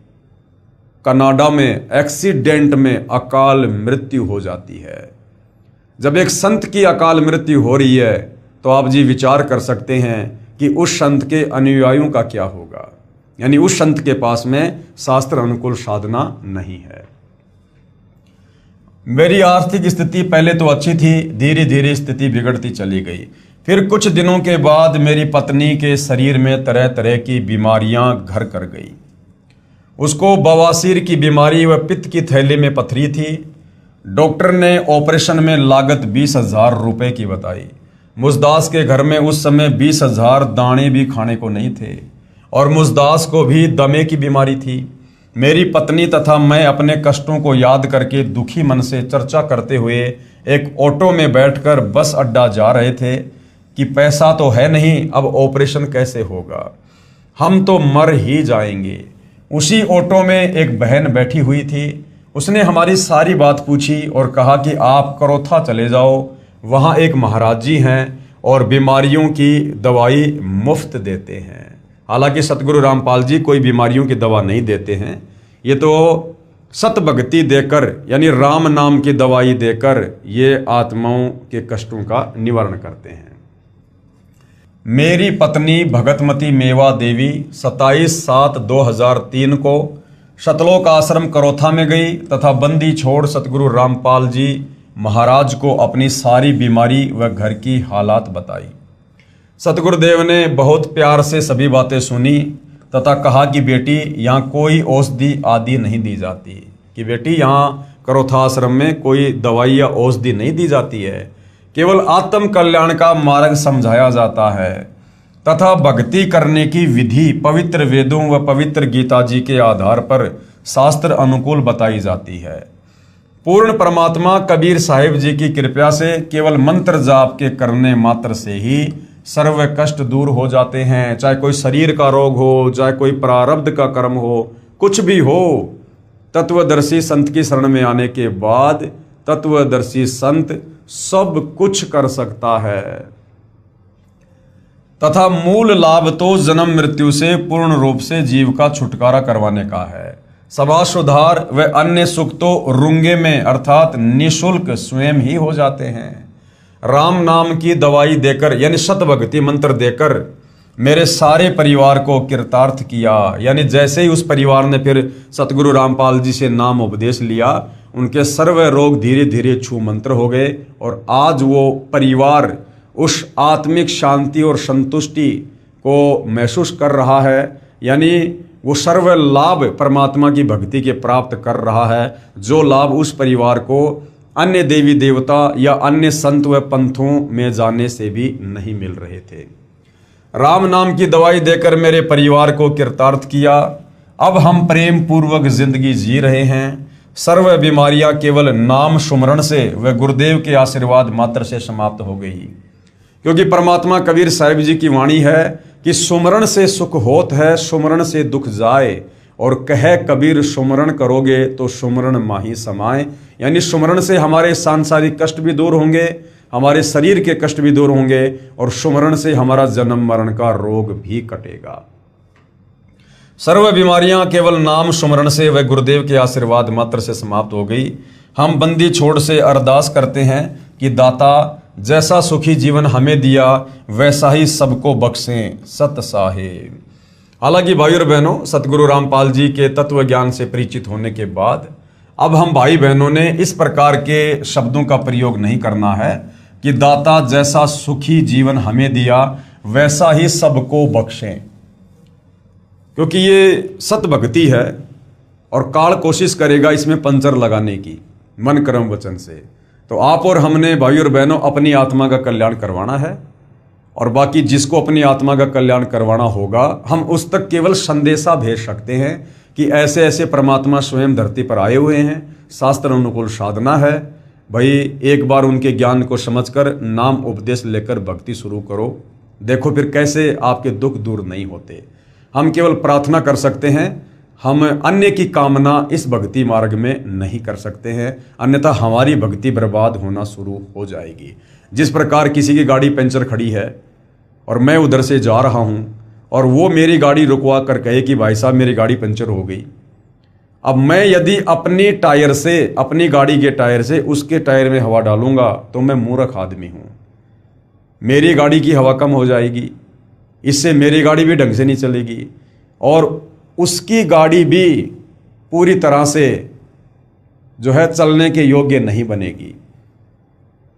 Speaker 1: कनाडा में एक्सीडेंट में अकाल मृत्यु हो जाती है। जब एक संत की अकाल मृत्यु हो रही है तो आप जी विचार कर सकते हैं कि उस संत के अनुयायियों का क्या होगा। यानी उस संत के पास में शास्त्र अनुकूल साधना नहीं है। मेरी आर्थिक स्थिति पहले तो अच्छी थी, धीरे धीरे स्थिति बिगड़ती चली गई। फिर कुछ दिनों के बाद मेरी पत्नी के शरीर में तरह तरह की बीमारियां घर कर गई। उसको बवासीर की बीमारी व पित्त की थैली में पथरी थी। डॉक्टर ने ऑपरेशन में लागत 20,000 रुपए की बताई। मुजदास के घर में उस समय 20,000 दाने भी खाने को नहीं थे और मुजदास को भी दमे की बीमारी थी। मेरी पत्नी तथा मैं अपने कष्टों को याद करके दुखी मन से चर्चा करते हुए एक ऑटो में बैठकर बस अड्डा जा रहे थे कि पैसा तो है नहीं, अब ऑपरेशन कैसे होगा, हम तो मर ही जाएंगे। उसी ऑटो में एक बहन बैठी हुई थी। उसने हमारी सारी बात पूछी और कहा कि आप करोथा चले जाओ, वहाँ एक महाराज जी हैं और बीमारियों की दवाई मुफ्त देते हैं। हालांकि सतगुरु रामपाल जी कोई बीमारियों की दवा नहीं देते हैं, ये तो सत भक्ति देकर यानी राम नाम की दवाई देकर ये आत्माओं के कष्टों का निवारण करते हैं। मेरी पत्नी भगतमती मेवा देवी 27/7/2003 को सतलोक आश्रम करोथा में गई तथा बंदी छोड़ सतगुरु रामपाल जी महाराज को अपनी सारी बीमारी व घर की हालात बताई। सतगुरुदेव ने बहुत प्यार से सभी बातें सुनी तथा कहा कि बेटी यहाँ कोई औषधि आदि नहीं दी जाती, कि बेटी यहाँ करोथा आश्रम में कोई दवाई या औषधि नहीं दी जाती है, केवल आत्म कल्याण का मार्ग समझाया जाता है तथा भक्ति करने की विधि पवित्र वेदों व पवित्र गीता जी के आधार पर शास्त्र अनुकूल बताई जाती है। पूर्ण परमात्मा कबीर साहिब जी की कृपा से केवल मंत्र जाप के करने मात्र से ही सर्व कष्ट दूर हो जाते हैं। चाहे कोई शरीर का रोग हो, चाहे कोई प्रारब्ध का कर्म हो, कुछ भी हो, तत्वदर्शी संत की शरण में आने के बाद तत्वदर्शी संत सब कुछ कर सकता है तथा मूल लाभ तो जन्म मृत्यु से पूर्ण रूप से जीव का छुटकारा करवाने का है। समाज सुधार व अन्य सुख तो रुंगे में अर्थात निशुल्क स्वयं ही हो जाते हैं। राम नाम की दवाई देकर यानी शतभक्ति मंत्र देकर मेरे सारे परिवार को कृतार्थ किया। यानी जैसे ही उस परिवार ने फिर सतगुरु रामपाल जी से नाम उपदेश लिया, उनके सर्व रोग धीरे धीरे छू मंत्र हो गए और आज वो परिवार उस आत्मिक शांति और संतुष्टि को महसूस कर रहा है। यानी वो सर्व लाभ परमात्मा की भक्ति के प्राप्त कर रहा है, जो लाभ उस परिवार को अन्य देवी देवता या अन्य संत व पंथों में जाने से भी नहीं मिल रहे थे। राम नाम की दवाई देकर मेरे परिवार को कृतार्थ किया। अब हम प्रेम पूर्वक जिंदगी जी रहे हैं। सर्व बीमारियां केवल नाम सुमरण से व गुरुदेव के आशीर्वाद मात्र से समाप्त हो गई, क्योंकि परमात्मा कबीर साहिब जी की वाणी है कि सुमरण से सुख होत है, सुमरण से दुख जाए, और कहे कबीर सुमरण करोगे तो सुमरण माही समाए। यानी सुमरण से हमारे सांसारिक कष्ट भी दूर होंगे, हमारे शरीर के कष्ट भी दूर होंगे, और सुमरण से हमारा जन्म मरण का रोग भी कटेगा। सर्व बीमारियां केवल नाम सुमरण से व गुरुदेव के आशीर्वाद मात्र से समाप्त हो गई। हम बंदी छोड़ से अरदास करते हैं कि दाता जैसा सुखी जीवन हमें दिया वैसा ही सबको बख्शें सत साहेब। हालांकि भाई और बहनों, सतगुरु रामपाल जी के तत्व ज्ञान से परिचित होने के बाद अब हम भाई बहनों ने इस प्रकार के शब्दों का प्रयोग नहीं करना है कि दाता जैसा सुखी जीवन हमें दिया वैसा ही सबको बख्शें, क्योंकि ये सत भक्ति है और काल कोशिश करेगा इसमें पंचर लगाने की मन कर्म वचन से। तो आप और हमने भाई और बहनों अपनी आत्मा का कल्याण करवाना है, और बाकी जिसको अपनी आत्मा का कल्याण करवाना होगा हम उस तक केवल संदेशा भेज सकते हैं कि ऐसे ऐसे परमात्मा स्वयं धरती पर आए हुए हैं, शास्त्र अनुकूल साधना है। भाई एक बार उनके ज्ञान को समझकर नाम उपदेश लेकर भक्ति शुरू करो, देखो फिर कैसे आपके दुख दूर नहीं होते। हम केवल प्रार्थना कर सकते हैं, हम अन्य की कामना इस भक्ति मार्ग में नहीं कर सकते हैं, अन्यथा हमारी भक्ति बर्बाद होना शुरू हो जाएगी। जिस प्रकार किसी की गाड़ी पंचर खड़ी है और मैं उधर से जा रहा हूं और वो मेरी गाड़ी रुकवा कर कहे कि भाई साहब मेरी गाड़ी पंचर हो गई, अब मैं यदि अपने टायर से, अपनी गाड़ी के टायर से उसके टायर में हवा डालूंगा तो मैं मूर्ख आदमी हूं। मेरी गाड़ी की हवा कम हो जाएगी, इससे मेरी गाड़ी भी ढंग से नहीं चलेगी और उसकी गाड़ी भी पूरी तरह से जो है चलने के योग्य नहीं बनेगी,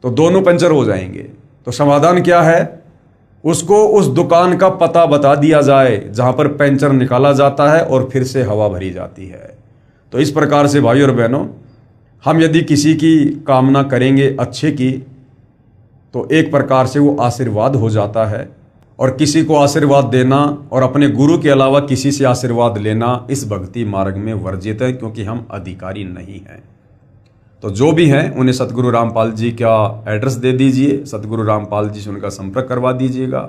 Speaker 1: तो दोनों पंचर हो जाएंगे। तो समाधान क्या है? उसको उस दुकान का पता बता दिया जाए जहां पर पंचर निकाला जाता है और फिर से हवा भरी जाती है। तो इस प्रकार से भाई और बहनों, हम यदि किसी की कामना करेंगे अच्छे की तो एक प्रकार से वो आशीर्वाद हो जाता है, और किसी को आशीर्वाद देना और अपने गुरु के अलावा किसी से आशीर्वाद लेना इस भक्ति मार्ग में वर्जित है, क्योंकि हम अधिकारी नहीं हैं। तो जो भी हैं उन्हें सतगुरु रामपाल जी का एड्रेस दे दीजिए, सतगुरु रामपाल जी से उनका संपर्क करवा दीजिएगा।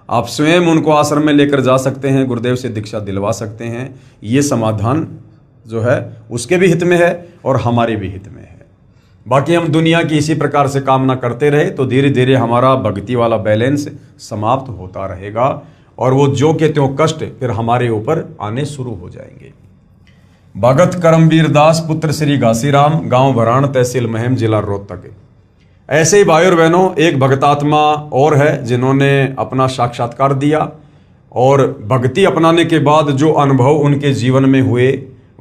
Speaker 1: आप स्वयं उनको आश्रम में लेकर जा सकते हैं, गुरुदेव से दीक्षा दिलवा सकते हैं। ये समाधान जो है उसके भी हित में है और हमारे भी हित में है। बाकी हम दुनिया की इसी प्रकार से कामना करते रहे तो धीरे धीरे हमारा भक्ति वाला बैलेंस समाप्त होता रहेगा और वो जो के त्यों कष्ट फिर हमारे ऊपर आने शुरू हो जाएंगे। भगत करमवीर दास पुत्र श्री घासीराम, गांव भराण, तहसील महम, जिला रोहतक। ऐसे ही भाई और बहनों, एक भगतात्मा और है जिन्होंने अपना साक्षात्कार दिया और भक्ति अपनाने के बाद जो अनुभव उनके जीवन में हुए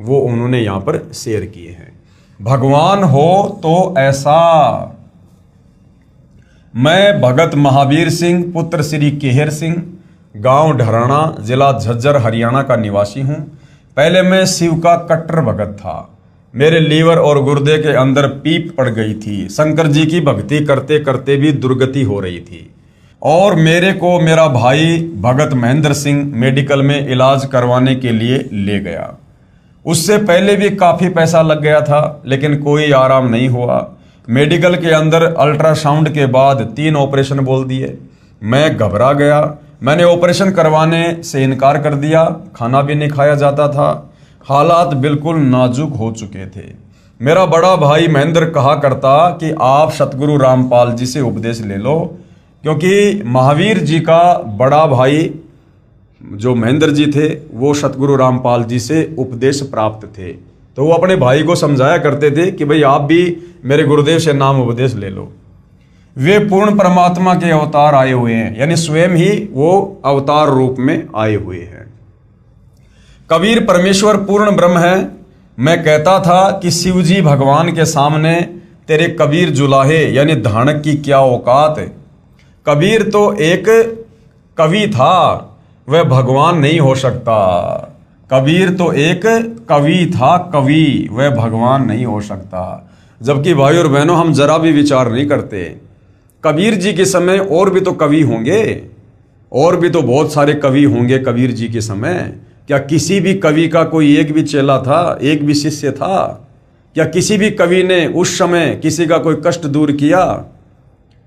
Speaker 1: वो उन्होंने यहाँ पर शेयर किए हैं। भगवान हो तो ऐसा। मैं भगत महावीर सिंह पुत्र श्री केहर सिंह गांव ढराना, जिला झज्जर, हरियाणा का निवासी हूं। पहले मैं शिव का कट्टर भगत था। मेरे लीवर और गुर्दे के अंदर पीप पड़ गई थी। शंकर जी की भक्ति करते करते भी दुर्गति हो रही थी और मेरे को मेरा भाई भगत महेंद्र सिंह मेडिकल में इलाज करवाने के लिए ले गया। उससे पहले भी काफ़ी पैसा लग गया था, लेकिन कोई आराम नहीं हुआ। मेडिकल के अंदर अल्ट्रासाउंड के बाद 3 ऑपरेशन बोल दिए। मैं घबरा गया। मैंने ऑपरेशन करवाने से इनकार कर दिया। खाना भी नहीं खाया जाता था। हालात बिल्कुल नाजुक हो चुके थे। मेरा बड़ा भाई महेंद्र कहा करता कि आप सतगुरु रामपाल जी से उपदेश ले लो, क्योंकि महावीर जी का बड़ा भाई जो महेंद्र जी थे वो सतगुरु रामपाल जी से उपदेश प्राप्त थे। तो वो अपने भाई को समझाया करते थे कि भाई आप भी मेरे गुरुदेव से नाम उपदेश ले लो। वे पूर्ण परमात्मा के अवतार आए हुए हैं, यानी स्वयं ही वो अवतार रूप में आए हुए हैं। कबीर परमेश्वर पूर्ण ब्रह्म है। मैं कहता था कि शिव जी भगवान के सामने तेरे कबीर जुलाहे यानी धानक की क्या औकात। कबीर तो एक कवि था, वह भगवान नहीं हो सकता। कबीर तो एक कवि था, कवि, वह भगवान नहीं हो सकता। जबकि भाई और बहनों, हम जरा भी विचार नहीं करते। कबीर जी के समय और भी तो कवि होंगे, और भी तो बहुत सारे कवि होंगे कबीर जी के समय। क्या किसी भी कवि का कोई एक भी चेला था, एक भी शिष्य था? क्या किसी भी कवि ने उस समय किसी का कोई कष्ट दूर किया?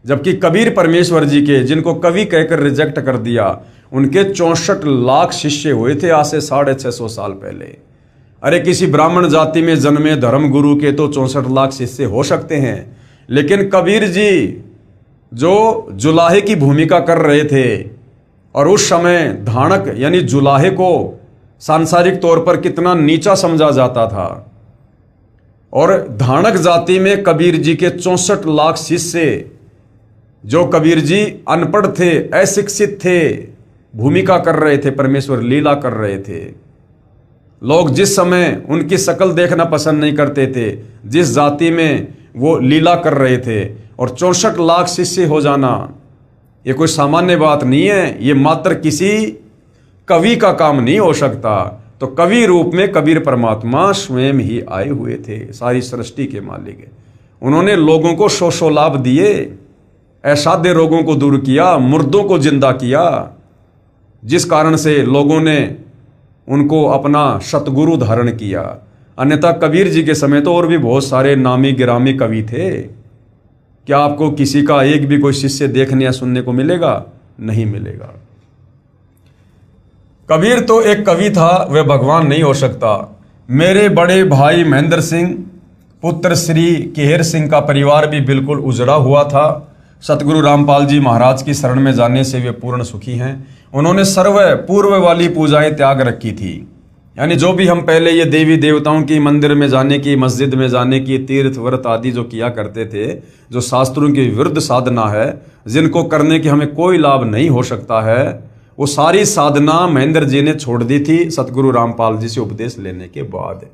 Speaker 1: जबकि कबीर परमेश्वर जी के, जिनको कवि कहकर रिजेक्ट कर दिया, उनके 64 लाख शिष्य हुए थे आज से 650 साल पहले। अरे किसी ब्राह्मण जाति में जन्मे धर्म गुरु के तो 64 लाख शिष्य हो सकते हैं, लेकिन कबीर जी जो जुलाहे की भूमिका कर रहे थे, और उस समय धानक यानी जुलाहे को सांसारिक तौर पर कितना नीचा समझा जाता था, और धानक जाति में कबीर जी के 64 लाख शिष्य, जो कबीर जी अनपढ़ थे, अशिक्षित थे, भूमिका कर रहे थे, परमेश्वर लीला कर रहे थे। लोग जिस समय उनकी शक्ल देखना पसंद नहीं करते थे, जिस जाति में वो लीला कर रहे थे, और 64 लाख शिष्य हो जाना, ये कोई सामान्य बात नहीं है। ये मात्र किसी कवि का काम नहीं हो सकता। तो कवि रूप में कबीर परमात्मा स्वयं ही आए हुए थे, सारी सृष्टि के मालिक। उन्होंने लोगों को सौ लाभ दिए, असाध्य रोगों को दूर किया, मुर्दों को जिंदा किया, जिस कारण से लोगों ने उनको अपना सतगुरु धारण किया। अन्यथा कबीर जी के समय तो और भी बहुत सारे नामी गिरामी कवि थे। क्या आपको किसी का एक भी कोई शिष्य देखने या सुनने को मिलेगा? नहीं मिलेगा। कबीर तो एक कवि था, वह भगवान नहीं हो सकता। मेरे बड़े भाई महेंद्र सिंह पुत्र श्री केहर सिंह का परिवार भी बिल्कुल उजड़ा हुआ था। सतगुरु रामपाल जी महाराज की शरण में जाने से वे पूर्ण सुखी हैं। उन्होंने सर्व पूर्व वाली पूजाएं त्याग रखी थी, यानी जो भी हम पहले ये देवी देवताओं की मंदिर में जाने की, मस्जिद में जाने की, तीर्थ व्रत आदि जो किया करते थे, जो शास्त्रों की विरुद्ध साधना है, जिनको करने की हमें कोई लाभ नहीं हो सकता है, वो सारी साधना महेंद्र जी ने छोड़ दी थी सतगुरु रामपाल जी से उपदेश लेने के बाद।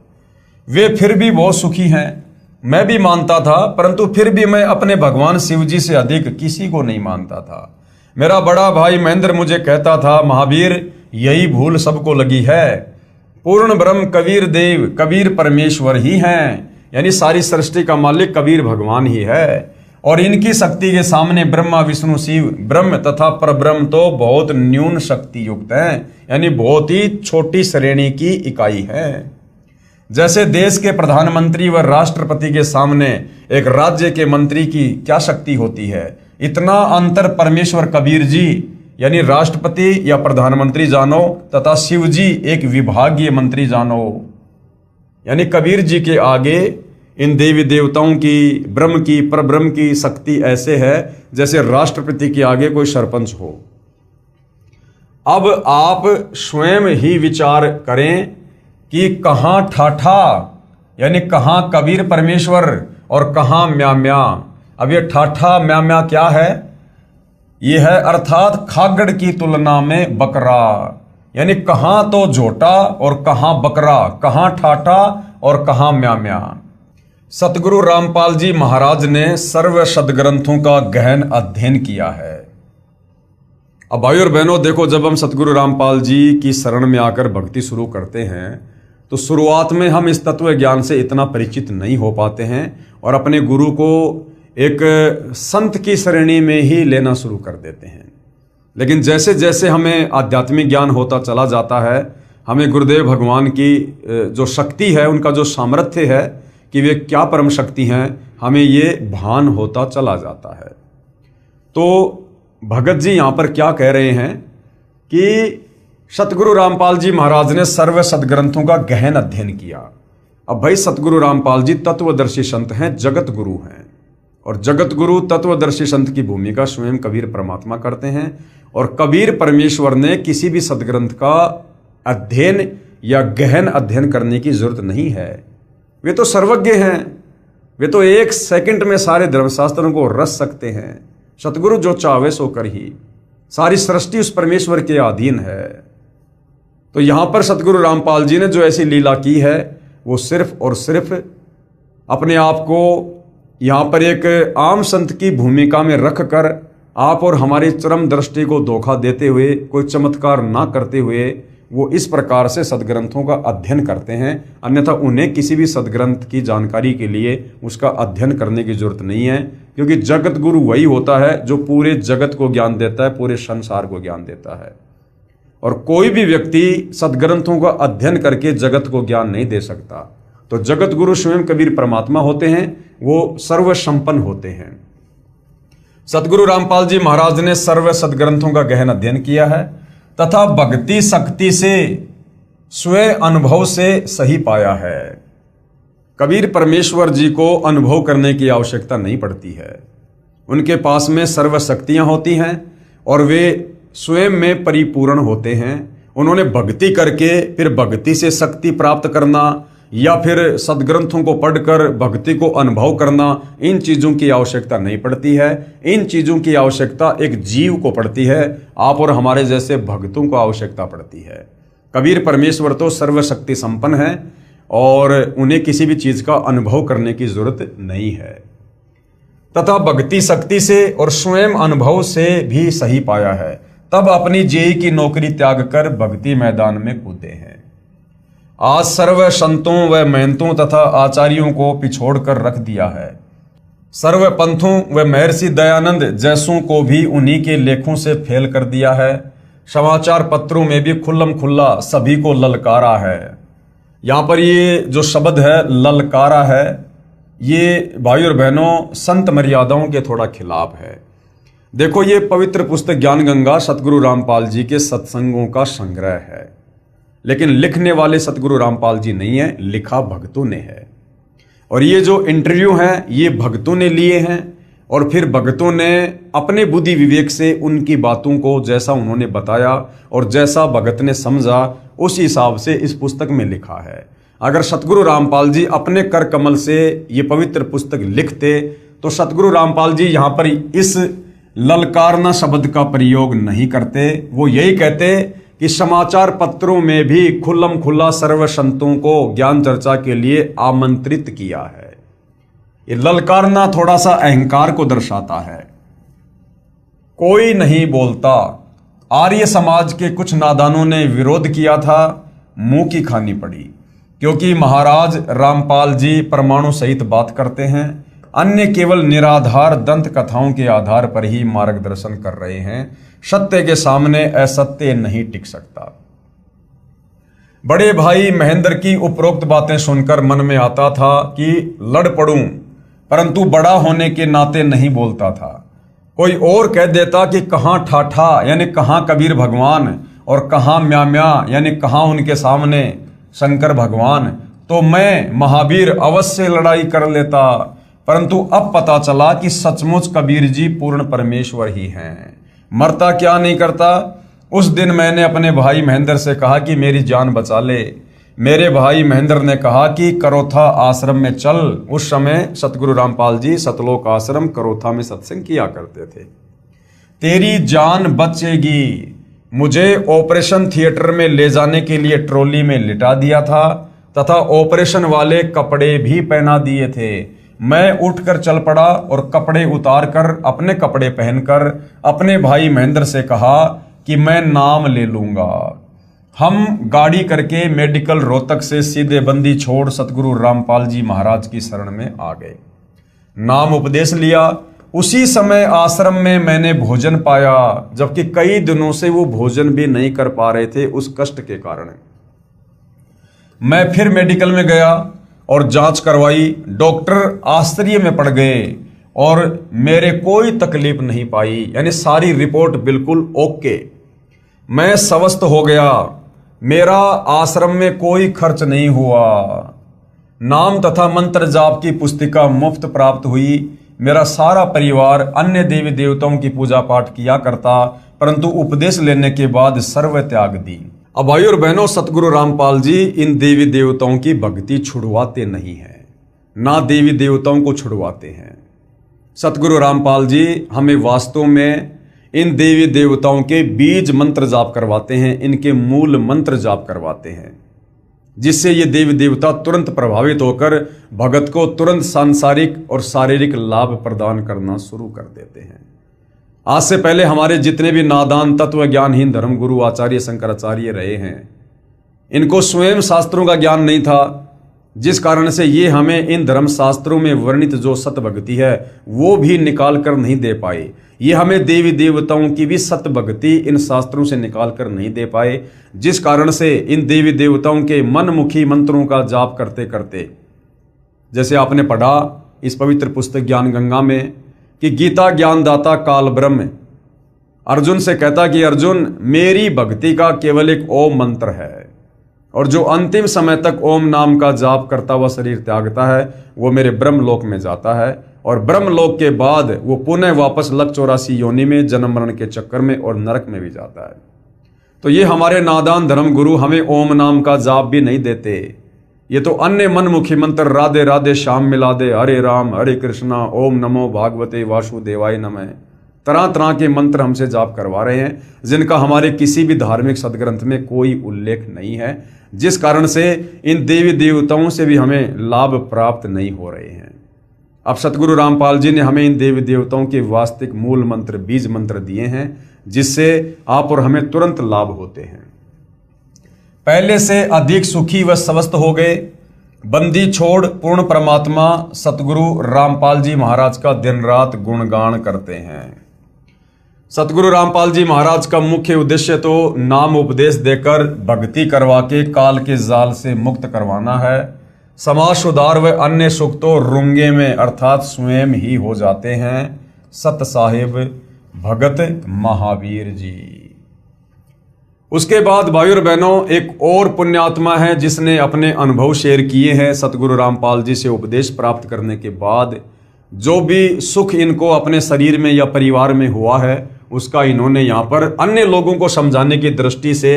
Speaker 1: वे फिर भी बहुत सुखी हैं, मैं भी मानता था, परंतु फिर भी मैं अपने भगवान शिव जी से अधिक किसी को नहीं मानता था। मेरा बड़ा भाई महेंद्र मुझे कहता था, महावीर यही भूल सबको लगी है। पूर्ण ब्रह्म कबीर देव, कबीर परमेश्वर ही हैं, यानी सारी सृष्टि का मालिक कबीर भगवान ही है, और इनकी शक्ति के सामने ब्रह्मा विष्णु शिव ब्रह्म तथा परब्रह्म तो बहुत न्यून शक्ति युक्त हैं, यानी बहुत ही छोटी श्रेणी की इकाई है। जैसे देश के प्रधानमंत्री व राष्ट्रपति के सामने एक राज्य के मंत्री की क्या शक्ति होती है, इतना अंतर परमेश्वर कबीर जी यानी राष्ट्रपति या प्रधानमंत्री जानो, तथा शिव जी एक विभागीय मंत्री जानो। यानी कबीर जी के आगे इन देवी देवताओं की, ब्रह्म की, परब्रह्म की शक्ति ऐसे है जैसे राष्ट्रपति के आगे कोई सरपंच हो। अब आप स्वयं ही विचार करें कि कहाँ ठाठा यानी कहाँ कबीर परमेश्वर और कहाँ म्या। अब ये ठाठा म्या क्या है? ये है अर्थात खागड़ की तुलना में बकरा, यानी कहाँ तो झोटा और कहाँ बकरा, कहाँ ठाठा और कहाँ म्या। सतगुरु रामपाल जी महाराज ने सर्व सदग्रंथों का गहन अध्ययन किया है। अब भाई और बहनों देखो, जब हम सतगुरु रामपाल जी की शरण में आकर भक्ति शुरू करते हैं तो शुरुआत में हम इस तत्व ज्ञान से इतना परिचित नहीं हो पाते हैं और अपने गुरु को एक संत की श्रेणी में ही लेना शुरू कर देते हैं। लेकिन जैसे जैसे हमें आध्यात्मिक ज्ञान होता चला जाता है, हमें गुरुदेव भगवान की जो शक्ति है, उनका जो सामर्थ्य है कि वे क्या परम शक्ति हैं, हमें ये भान होता चला जाता है। तो भगत जी यहाँ पर क्या कह रहे हैं कि सतगुरु रामपाल जी महाराज ने सर्व सदग्रंथों का गहन अध्ययन किया। अब भाई सतगुरु रामपाल जी तत्वदर्शी संत हैं, जगत गुरु हैं, और जगत गुरु तत्वदर्शी संत की भूमिका स्वयं कबीर परमात्मा करते हैं। और कबीर परमेश्वर ने किसी भी सदग्रंथ का अध्ययन या गहन अध्ययन करने की जरूरत नहीं है। वे तो सर्वज्ञ हैं, वे तो एक सेकंड में सारे धर्मशास्त्रों को रच सकते हैं। सतगुरु जो चाहे सो कर ही, सारी सृष्टि उस परमेश्वर के अधीन है। तो यहां पर सतगुरु रामपाल जी ने जो ऐसी लीला की है, वो सिर्फ और सिर्फ अपने आप को यहां पर एक आम संत की भूमिका में रखकर आप और हमारी चरम दृष्टि को धोखा देते हुए, कोई चमत्कार ना करते हुए वो इस प्रकार से सदग्रंथों का अध्ययन करते हैं। अन्यथा उन्हें किसी भी सदग्रंथ की जानकारी के लिए उसका अध्ययन करने की जरूरत नहीं है, क्योंकि जगत गुरु वही होता है जो पूरे जगत को ज्ञान देता है, पूरे संसार को ज्ञान देता है। और कोई भी व्यक्ति सदग्रंथों का अध्ययन करके जगत को ज्ञान नहीं दे सकता। तो जगत गुरु स्वयं कबीर परमात्मा होते हैं, वो सर्व संपन्न होते हैं। सतगुरु रामपाल जी महाराज ने सर्व सदग्रंथों का गहन अध्ययन किया है तथा भक्ति शक्ति से स्वयं अनुभव से सही पाया है। कबीर परमेश्वर जी को अनुभव करने की आवश्यकता नहीं पड़ती है। उनके पास में सर्व शक्तियां होती हैं और वे स्वयं में परिपूर्ण होते हैं। उन्होंने भक्ति करके फिर भक्ति से शक्ति प्राप्त करना या फिर सदग्रंथों को पढ़कर भक्ति को अनुभव करना, इन चीज़ों की आवश्यकता नहीं पड़ती है। इन चीज़ों की आवश्यकता एक जीव को पड़ती है, आप और हमारे जैसे भक्तों को आवश्यकता पड़ती है। कबीर परमेश्वर तो सर्वशक्ति संपन्न है और उन्हें किसी भी चीज़ का अनुभव करने की जरूरत नहीं है। तथा भक्ति शक्ति से और स्वयं अनुभव से भी सही पाया है, तब अपनी जेई की नौकरी त्याग कर भक्ति मैदान में कूदे हैं। आज सर्व संतों व महंतों तथा आचार्यों को पिछोड़ कर रख दिया है। सर्व पंथों व महर्षि दयानंद जैसों को भी उन्हीं के लेखों से फेल कर दिया है। समाचार पत्रों में भी खुल्लम खुल्ला सभी को ललकारा है। यहाँ पर ये जो शब्द है ललकारा है, ये भाई और बहनों संत मर्यादाओं के थोड़ा खिलाफ है। देखो, ये पवित्र पुस्तक ज्ञान गंगा सतगुरु रामपाल जी के सत्संगों का संग्रह है, लेकिन लिखने वाले सतगुरु रामपाल जी नहीं है, लिखा भक्तों ने है। और ये जो इंटरव्यू हैं ये भक्तों ने लिए हैं और फिर भक्तों ने अपने बुद्धि विवेक से उनकी बातों को जैसा उन्होंने बताया और जैसा भगत ने समझा उस हिसाब से इस पुस्तक में लिखा है। अगर सतगुरु रामपाल जी अपने कर कमल से ये पवित्र पुस्तक लिखते तो सतगुरु रामपाल जी यहाँ पर इस ललकारना शब्द का प्रयोग नहीं करते। वो यही कहते कि समाचार पत्रों में भी खुल्लम खुल्ला सर्व संतों को ज्ञान चर्चा के लिए आमंत्रित किया है। ये ललकारना थोड़ा सा अहंकार को दर्शाता है। कोई नहीं बोलता। आर्य समाज के कुछ नादानों ने विरोध किया था, मुंह की खानी पड़ी, क्योंकि महाराज रामपाल जी परमाणु सहित बात करते हैं, अन्य केवल निराधार दंत कथाओं के आधार पर ही मार्गदर्शन कर रहे हैं। सत्य के सामने असत्य नहीं टिक सकता। बड़े भाई महेंद्र की उपरोक्त बातें सुनकर मन में आता था कि लड़ पड़ूं, परंतु बड़ा होने के नाते नहीं बोलता था। कोई और कह देता कि कहाँ ठाठा यानी कहाँ कबीर भगवान और कहाँ म्या यानी कहाँ उनके सामने शंकर भगवान, तो मैं महावीर अवश्य लड़ाई कर लेता। परंतु अब पता चला कि सचमुच कबीर जी पूर्ण परमेश्वर ही हैं, मरता क्या नहीं करता। उस दिन मैंने अपने भाई महेंद्र से कहा कि मेरी जान बचा ले। मेरे भाई महेंद्र ने कहा कि करोथा आश्रम में चल। उस समय सतगुरु रामपाल जी सतलोक आश्रम करोथा में सत्संग किया करते थे। तेरी जान बचेगी। मुझे ऑपरेशन थिएटर में ले जाने के लिए ट्रॉली में लिटा दिया था तथा ऑपरेशन वाले कपड़े भी पहना दिए थे। मैं उठकर चल पड़ा और कपड़े उतारकर अपने कपड़े पहनकर अपने भाई महेंद्र से कहा कि मैं नाम ले लूंगा। हम गाड़ी करके मेडिकल रोहतक से सीधे बंदी छोड़ सतगुरु रामपाल जी महाराज की शरण में आ गए। नाम उपदेश लिया। उसी समय आश्रम में मैंने भोजन पाया, जबकि कई दिनों से वो भोजन भी नहीं कर पा रहे थे उस कष्ट के कारण। मैं फिर मेडिकल में गया और जांच करवाई। डॉक्टर आश्चर्य में पड़ गए और मेरे कोई तकलीफ नहीं पाई, यानी सारी रिपोर्ट बिल्कुल ओके। मैं स्वस्थ हो गया। मेरा आश्रम में कोई खर्च नहीं हुआ। नाम तथा मंत्र जाप की पुस्तिका मुफ्त प्राप्त हुई। मेरा सारा परिवार अन्य देवी देवताओं की पूजा पाठ किया करता, परंतु उपदेश लेने के बाद सर्व त्याग दी। अब भाई और बहनों, सतगुरु रामपाल जी इन देवी देवताओं की भक्ति छुड़वाते नहीं हैं, ना देवी देवताओं को छुड़वाते हैं। सतगुरु रामपाल जी हमें वास्तव में इन देवी देवताओं के बीज मंत्र जाप करवाते हैं, इनके मूल मंत्र जाप करवाते हैं, जिससे ये देवी देवता तुरंत प्रभावित होकर भगत को तुरंत सांसारिक और शारीरिक लाभ प्रदान करना शुरू कर देते हैं। आज से पहले हमारे जितने भी नादान तत्व ज्ञानहीन धर्मगुरु आचार्य शंकराचार्य रहे हैं, इनको स्वयं शास्त्रों का ज्ञान नहीं था, जिस कारण से ये हमें इन धर्म शास्त्रों में वर्णित जो सत भक्ति है वो भी निकाल कर नहीं दे पाए। ये हमें देवी देवताओं की भी सत भक्ति इन शास्त्रों से निकाल कर नहीं दे पाए, जिस कारण से इन देवी देवताओं के मनमुखी मंत्रों का जाप करते करते, जैसे आपने पढ़ा इस पवित्र पुस्तक ज्ञान गंगा में कि गीता ज्ञानदाता काल ब्रह्म अर्जुन से कहता कि अर्जुन, मेरी भक्ति का केवल एक ओम मंत्र है, और जो अंतिम समय तक ओम नाम का जाप करता हुआ शरीर त्यागता है वो मेरे ब्रह्मलोक में जाता है, और ब्रह्मलोक के बाद वो पुनः वापस लक 84 योनि में जन्म मरण के चक्कर में और नरक में भी जाता है। तो ये हमारे नादान धर्म गुरु हमें ओम नाम का जाप भी नहीं देते। ये तो अन्य मनमुखी मंत्र राधे राधे श्याम मिला दे, हरे राम हरे कृष्णा, ओम नमो भागवते वासुदेवाय नमः, तरह तरह के मंत्र हमसे जाप करवा रहे हैं, जिनका हमारे किसी भी धार्मिक सदग्रंथ में कोई उल्लेख नहीं है, जिस कारण से इन देवी देवताओं से भी हमें लाभ प्राप्त नहीं हो रहे हैं। अब सतगुरु रामपाल जी ने हमें इन देवी देवताओं के वास्तविक मूल मंत्र बीज मंत्र दिए हैं, जिससे आप और हमें तुरंत लाभ होते हैं। पहले से अधिक सुखी व स्वस्थ हो गए। बंदी छोड़ पूर्ण परमात्मा सतगुरु रामपाल जी महाराज का दिन रात गुणगान करते हैं। सतगुरु रामपाल जी महाराज का मुख्य उद्देश्य तो नाम उपदेश देकर भक्ति करवा के काल के जाल से मुक्त करवाना है। समाज सुधार व अन्य सुख तो रुंगे में अर्थात स्वयं ही हो जाते हैं। सत साहिब भगत महावीर जी। उसके बाद भाई और बहनों, एक और पुण्यात्मा है जिसने अपने अनुभव शेयर किए हैं सतगुरु रामपाल जी से उपदेश प्राप्त करने के बाद। जो भी सुख इनको अपने शरीर में या परिवार में हुआ है उसका इन्होंने यहाँ पर अन्य लोगों को समझाने की दृष्टि से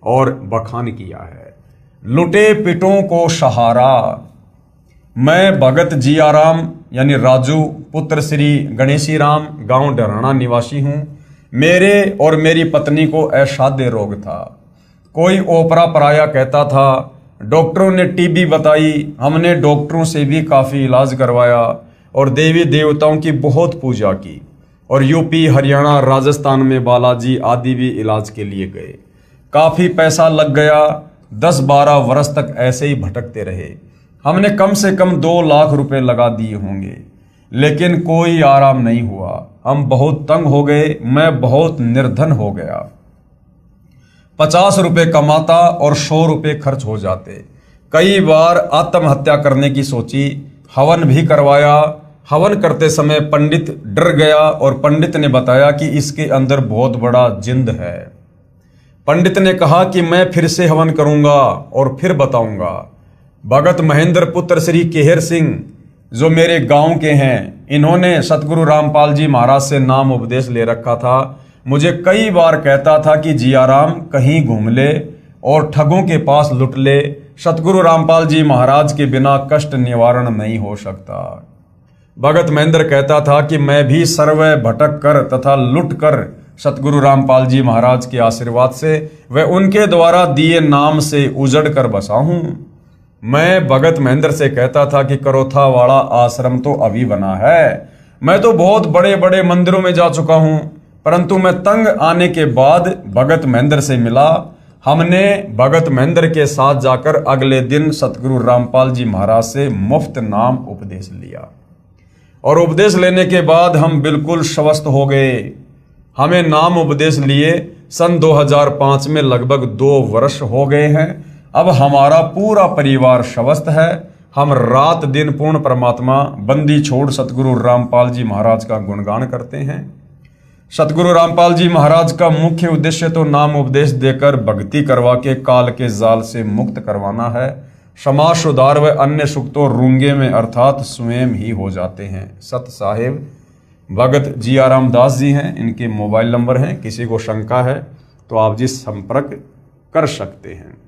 Speaker 1: और बखान किया है। लुटे पिटों को सहारा। मैं भगत जियाराम यानी राजू पुत्र श्री गणेशी राम, गांव डराना निवासी हूँ। मेरे और मेरी पत्नी को असाध्य रोग था। कोई ओपरा पराया कहता था। डॉक्टरों ने टीबी बताई। हमने डॉक्टरों से भी काफ़ी इलाज करवाया और देवी देवताओं की बहुत पूजा की, और यूपी हरियाणा राजस्थान में बालाजी आदि भी इलाज के लिए गए। काफ़ी पैसा लग गया। 10-12 वर्ष तक ऐसे ही भटकते रहे। हमने कम से कम 2 लाख रुपए लगा दिए होंगे, लेकिन कोई आराम नहीं हुआ। हम बहुत तंग हो गए। मैं बहुत निर्धन हो गया। 50 रुपए कमाता और 100 रुपए खर्च हो जाते। कई बार आत्महत्या करने की सोची। हवन भी करवाया। हवन करते समय पंडित डर गया और पंडित ने बताया कि इसके अंदर बहुत बड़ा जिंद है। पंडित ने कहा कि मैं फिर से हवन करूंगा और फिर बताऊंगा। भगत महेंद्र पुत्र श्री केहर सिंह जो मेरे गांव के हैं, इन्होंने सतगुरु रामपाल जी महाराज से नाम उपदेश ले रखा था। मुझे कई बार कहता था कि जियाराम कहीं घूम ले और ठगों के पास लुट ले। सतगुरु रामपाल जी महाराज के बिना कष्ट निवारण नहीं हो सकता। भगत महेंद्र कहता था कि मैं भी सर्व भटक कर तथा लुट कर सतगुरु रामपाल जी महाराज के आशीर्वाद से व उनके द्वारा दिए नाम से उजड़ कर बसा हूं। मैं भगत महेंद्र से कहता था कि करोथा वाला आश्रम तो अभी बना है। मैं तो बहुत बड़े बड़े मंदिरों में जा चुका हूं, परंतु मैं तंग आने के बाद भगत महेंद्र से मिला। हमने भगत महेंद्र के साथ जाकर अगले दिन सतगुरु रामपाल जी महाराज से मुफ्त नाम उपदेश लिया और उपदेश लेने के बाद हम बिल्कुल स्वस्थ हो गए। हमें नाम उपदेश लिए सन 2005 में लगभग 2 वर्ष हो गए हैं। अब हमारा पूरा परिवार स्वस्थ है। हम रात दिन पूर्ण परमात्मा बंदी छोड़ सतगुरु रामपाल जी महाराज का गुणगान करते हैं। सतगुरु रामपाल जी महाराज का मुख्य उद्देश्य तो नाम उपदेश देकर भक्ति करवा के काल के जाल से मुक्त करवाना है। समाज सुधार व अन्य सुख तो रूंगे में अर्थात स्वयं ही हो जाते हैं। सत साहेब भगत जी आराम दास जी हैं, इनके मोबाइल नंबर हैं। किसी को शंका है तो आप जी संपर्क कर सकते हैं।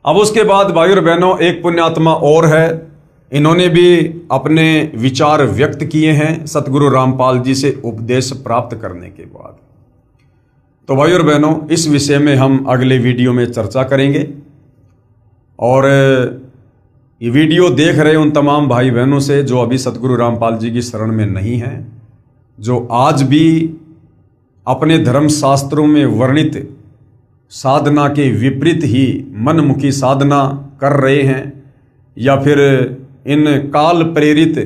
Speaker 1: अब उसके बाद भाई और बहनों, एक पुण्यात्मा और है, इन्होंने भी अपने विचार व्यक्त किए हैं सतगुरु रामपाल जी से उपदेश प्राप्त करने के बाद। तो भाई और बहनों, इस विषय में हम अगले वीडियो में चर्चा करेंगे। और ये वीडियो देख रहे उन तमाम भाई बहनों से जो अभी सतगुरु रामपाल जी की शरण में नहीं हैं, जो आज भी अपने धर्म शास्त्रों में वर्णित साधना के विपरीत ही मनमुखी साधना कर रहे हैं, या फिर इन काल प्रेरित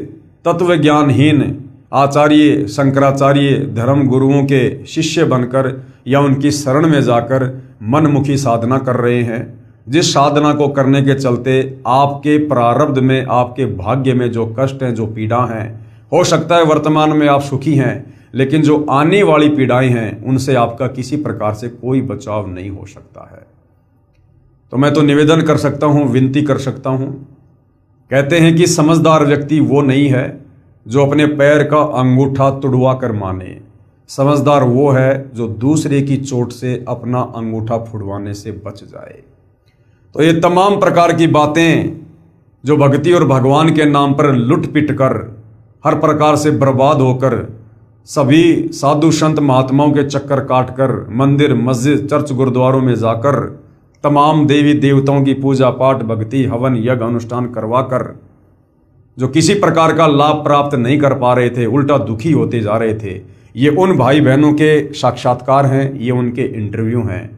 Speaker 1: तत्व ज्ञानहीन आचार्य शंकराचार्य धर्म गुरुओं के शिष्य बनकर या उनकी शरण में जाकर मनमुखी साधना कर रहे हैं, जिस साधना को करने के चलते आपके प्रारब्ध में, आपके भाग्य में जो कष्ट हैं, जो पीड़ा हैं, हो सकता है वर्तमान में आप सुखी हैं, लेकिन जो आने वाली पीड़ाएं हैं उनसे आपका किसी प्रकार से कोई बचाव नहीं हो सकता है। तो मैं तो निवेदन कर सकता हूं, विनती कर सकता हूं। कहते हैं कि समझदार व्यक्ति वो नहीं है जो अपने पैर का अंगूठा तुड़वा कर माने। समझदार वो है जो दूसरे की चोट से अपना अंगूठा फुड़वाने से बच जाए। तो ये तमाम प्रकार की बातें जो भक्ति और भगवान के नाम पर लुट पिट कर हर प्रकार से बर्बाद होकर सभी साधु संत महात्माओं के चक्कर काटकर मंदिर मस्जिद चर्च गुरुद्वारों में जाकर तमाम देवी देवताओं की पूजा पाठ भक्ति हवन यज्ञ अनुष्ठान करवाकर जो किसी प्रकार का लाभ प्राप्त नहीं कर पा रहे थे, उल्टा दुखी होते जा रहे थे, ये उन भाई बहनों के साक्षात्कार हैं, ये उनके इंटरव्यू हैं।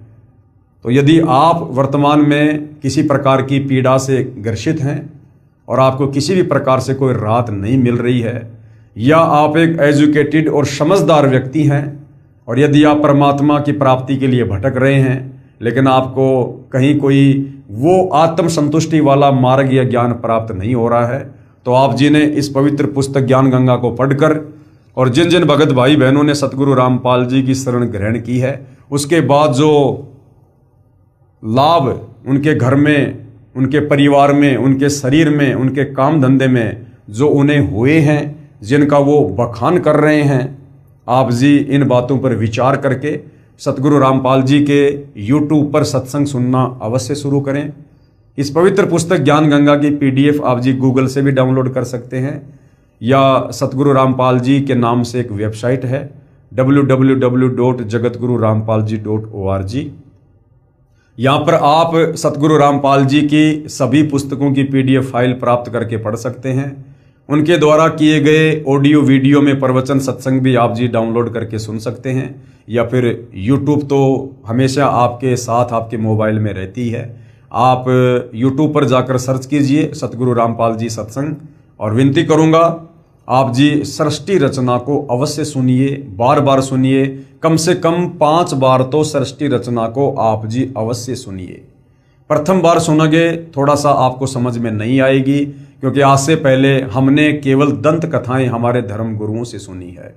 Speaker 1: तो यदि आप वर्तमान में किसी प्रकार की पीड़ा से ग्रसित हैं और आपको किसी भी प्रकार से कोई राहत नहीं मिल रही है, या आप एक एजुकेटेड और समझदार व्यक्ति हैं और यदि आप परमात्मा की प्राप्ति के लिए भटक रहे हैं लेकिन आपको कहीं कोई वो आत्म संतुष्टि वाला मार्ग या ज्ञान प्राप्त नहीं हो रहा है, तो आप जी ने इस पवित्र पुस्तक ज्ञान गंगा को पढ़कर और जिन जिन भगत भाई बहनों ने सतगुरु रामपाल जी की शरण ग्रहण की है, उसके बाद जो लाभ उनके घर में, उनके परिवार में, उनके शरीर में, उनके काम धंधे में जो उन्हें हुए हैं, जिनका वो बखान कर रहे हैं, आप जी इन बातों पर विचार करके सतगुरु रामपाल जी के YouTube पर सत्संग सुनना अवश्य शुरू करें। इस पवित्र पुस्तक ज्ञान गंगा की PDF आप जी गूगल से भी डाउनलोड कर सकते हैं, या सतगुरु रामपाल जी के नाम से एक वेबसाइट है www.jagatgururampalji.org। यहाँ पर आप सतगुरु रामपाल जी की सभी पुस्तकों की PDF फाइल प्राप्त करके पढ़ सकते हैं। उनके द्वारा किए गए ऑडियो वीडियो में प्रवचन सत्संग भी आप जी डाउनलोड करके सुन सकते हैं, या फिर YouTube तो हमेशा आपके साथ आपके मोबाइल में रहती है। आप YouTube पर जाकर सर्च कीजिए सतगुरु रामपाल जी सत्संग, और विनती करूँगा आप जी सृष्टि रचना को अवश्य सुनिए, बार बार सुनिए, कम से कम 5 बार तो सृष्टि रचना को आप जी अवश्य सुनिए। प्रथम बार सुनोगे थोड़ा सा आपको समझ में नहीं आएगी, क्योंकि आज से पहले हमने केवल दंत कथाएं हमारे धर्म गुरुओं से सुनी है,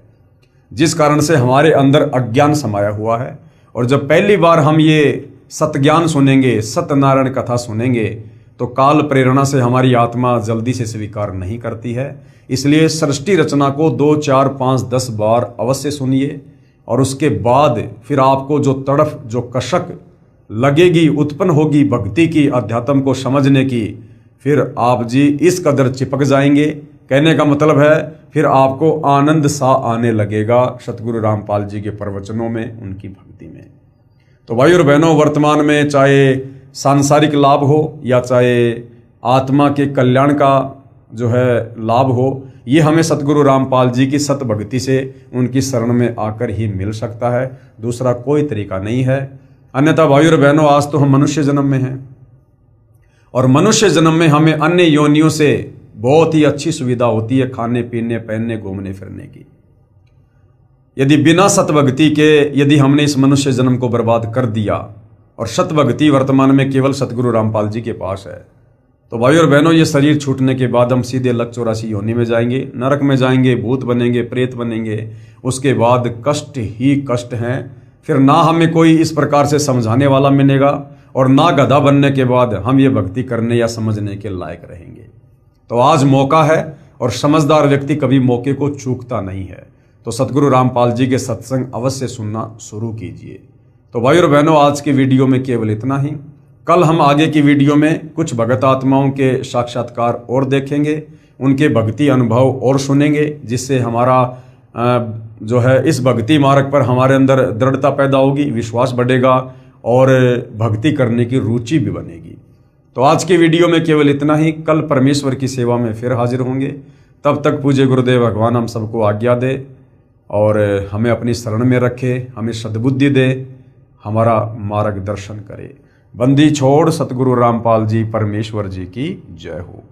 Speaker 1: जिस कारण से हमारे अंदर अज्ञान समाया हुआ है। और जब पहली बार हम ये सतज्ञान सुनेंगे, सत्यनारायण कथा सुनेंगे, तो काल प्रेरणा से हमारी आत्मा जल्दी से स्वीकार नहीं करती है। इसलिए सृष्टि रचना को 2, 4, 5, 10 बार अवश्य सुनिए, और उसके बाद फिर आपको जो तड़फ, जो कशक लगेगी, उत्पन्न होगी भक्ति की, अध्यात्म को समझने की, फिर आप जी इस कदर चिपक जाएंगे। कहने का मतलब है फिर आपको आनंद सा आने लगेगा सतगुरु रामपाल जी के प्रवचनों में, उनकी भक्ति में। तो भाई और बहनों, वर्तमान में चाहे सांसारिक लाभ हो या चाहे आत्मा के कल्याण का जो है लाभ हो, ये हमें सतगुरु रामपाल जी की सत भक्ति से उनकी शरण में आकर ही मिल सकता है। दूसरा कोई तरीका नहीं है। अन्यथा भाइयों और बहनों, आज तो हम मनुष्य जन्म में हैं और मनुष्य जन्म में हमें अन्य योनियों से बहुत ही अच्छी सुविधा होती है खाने पीने पहनने घूमने फिरने की। यदि बिना सतभक्ति के यदि हमने इस मनुष्य जन्म को बर्बाद कर दिया और सतभक्ति वर्तमान में केवल सतगुरु रामपाल जी के पास है, तो भाई और बहनों, ये शरीर छूटने के बाद हम सीधे लक 84 योनि में जाएंगे, नरक में जाएंगे, भूत बनेंगे, प्रेत बनेंगे। उसके बाद कष्ट ही कष्ट हैं। फिर ना हमें कोई इस प्रकार से समझाने वाला मिलेगा और ना गधा बनने के बाद हम ये भक्ति करने या समझने के लायक रहेंगे। तो आज मौका है और समझदार व्यक्ति कभी मौके को चूकता नहीं है। तो सतगुरु रामपाल जी के सत्संग अवश्य सुनना शुरू कीजिए। तो भाई और बहनों, आज की वीडियो में केवल इतना ही। कल हम आगे की वीडियो में कुछ भगत आत्माओं के साक्षात्कार और देखेंगे, उनके भक्ति अनुभव और सुनेंगे, जिससे हमारा जो है इस भक्ति मार्ग पर हमारे अंदर दृढ़ता पैदा होगी, विश्वास बढ़ेगा और भक्ति करने की रुचि भी बनेगी। तो आज की वीडियो में केवल इतना ही। कल परमेश्वर की सेवा में फिर हाजिर होंगे। तब तक पूज्य गुरुदेव भगवान हम सबको आज्ञा दे और हमें अपनी शरण में रखे, हमें सद्बुद्धि दे, हमारा मार्गदर्शन करे। बंदी छोड़ सतगुरु रामपाल जी परमेश्वर जी की जय हो।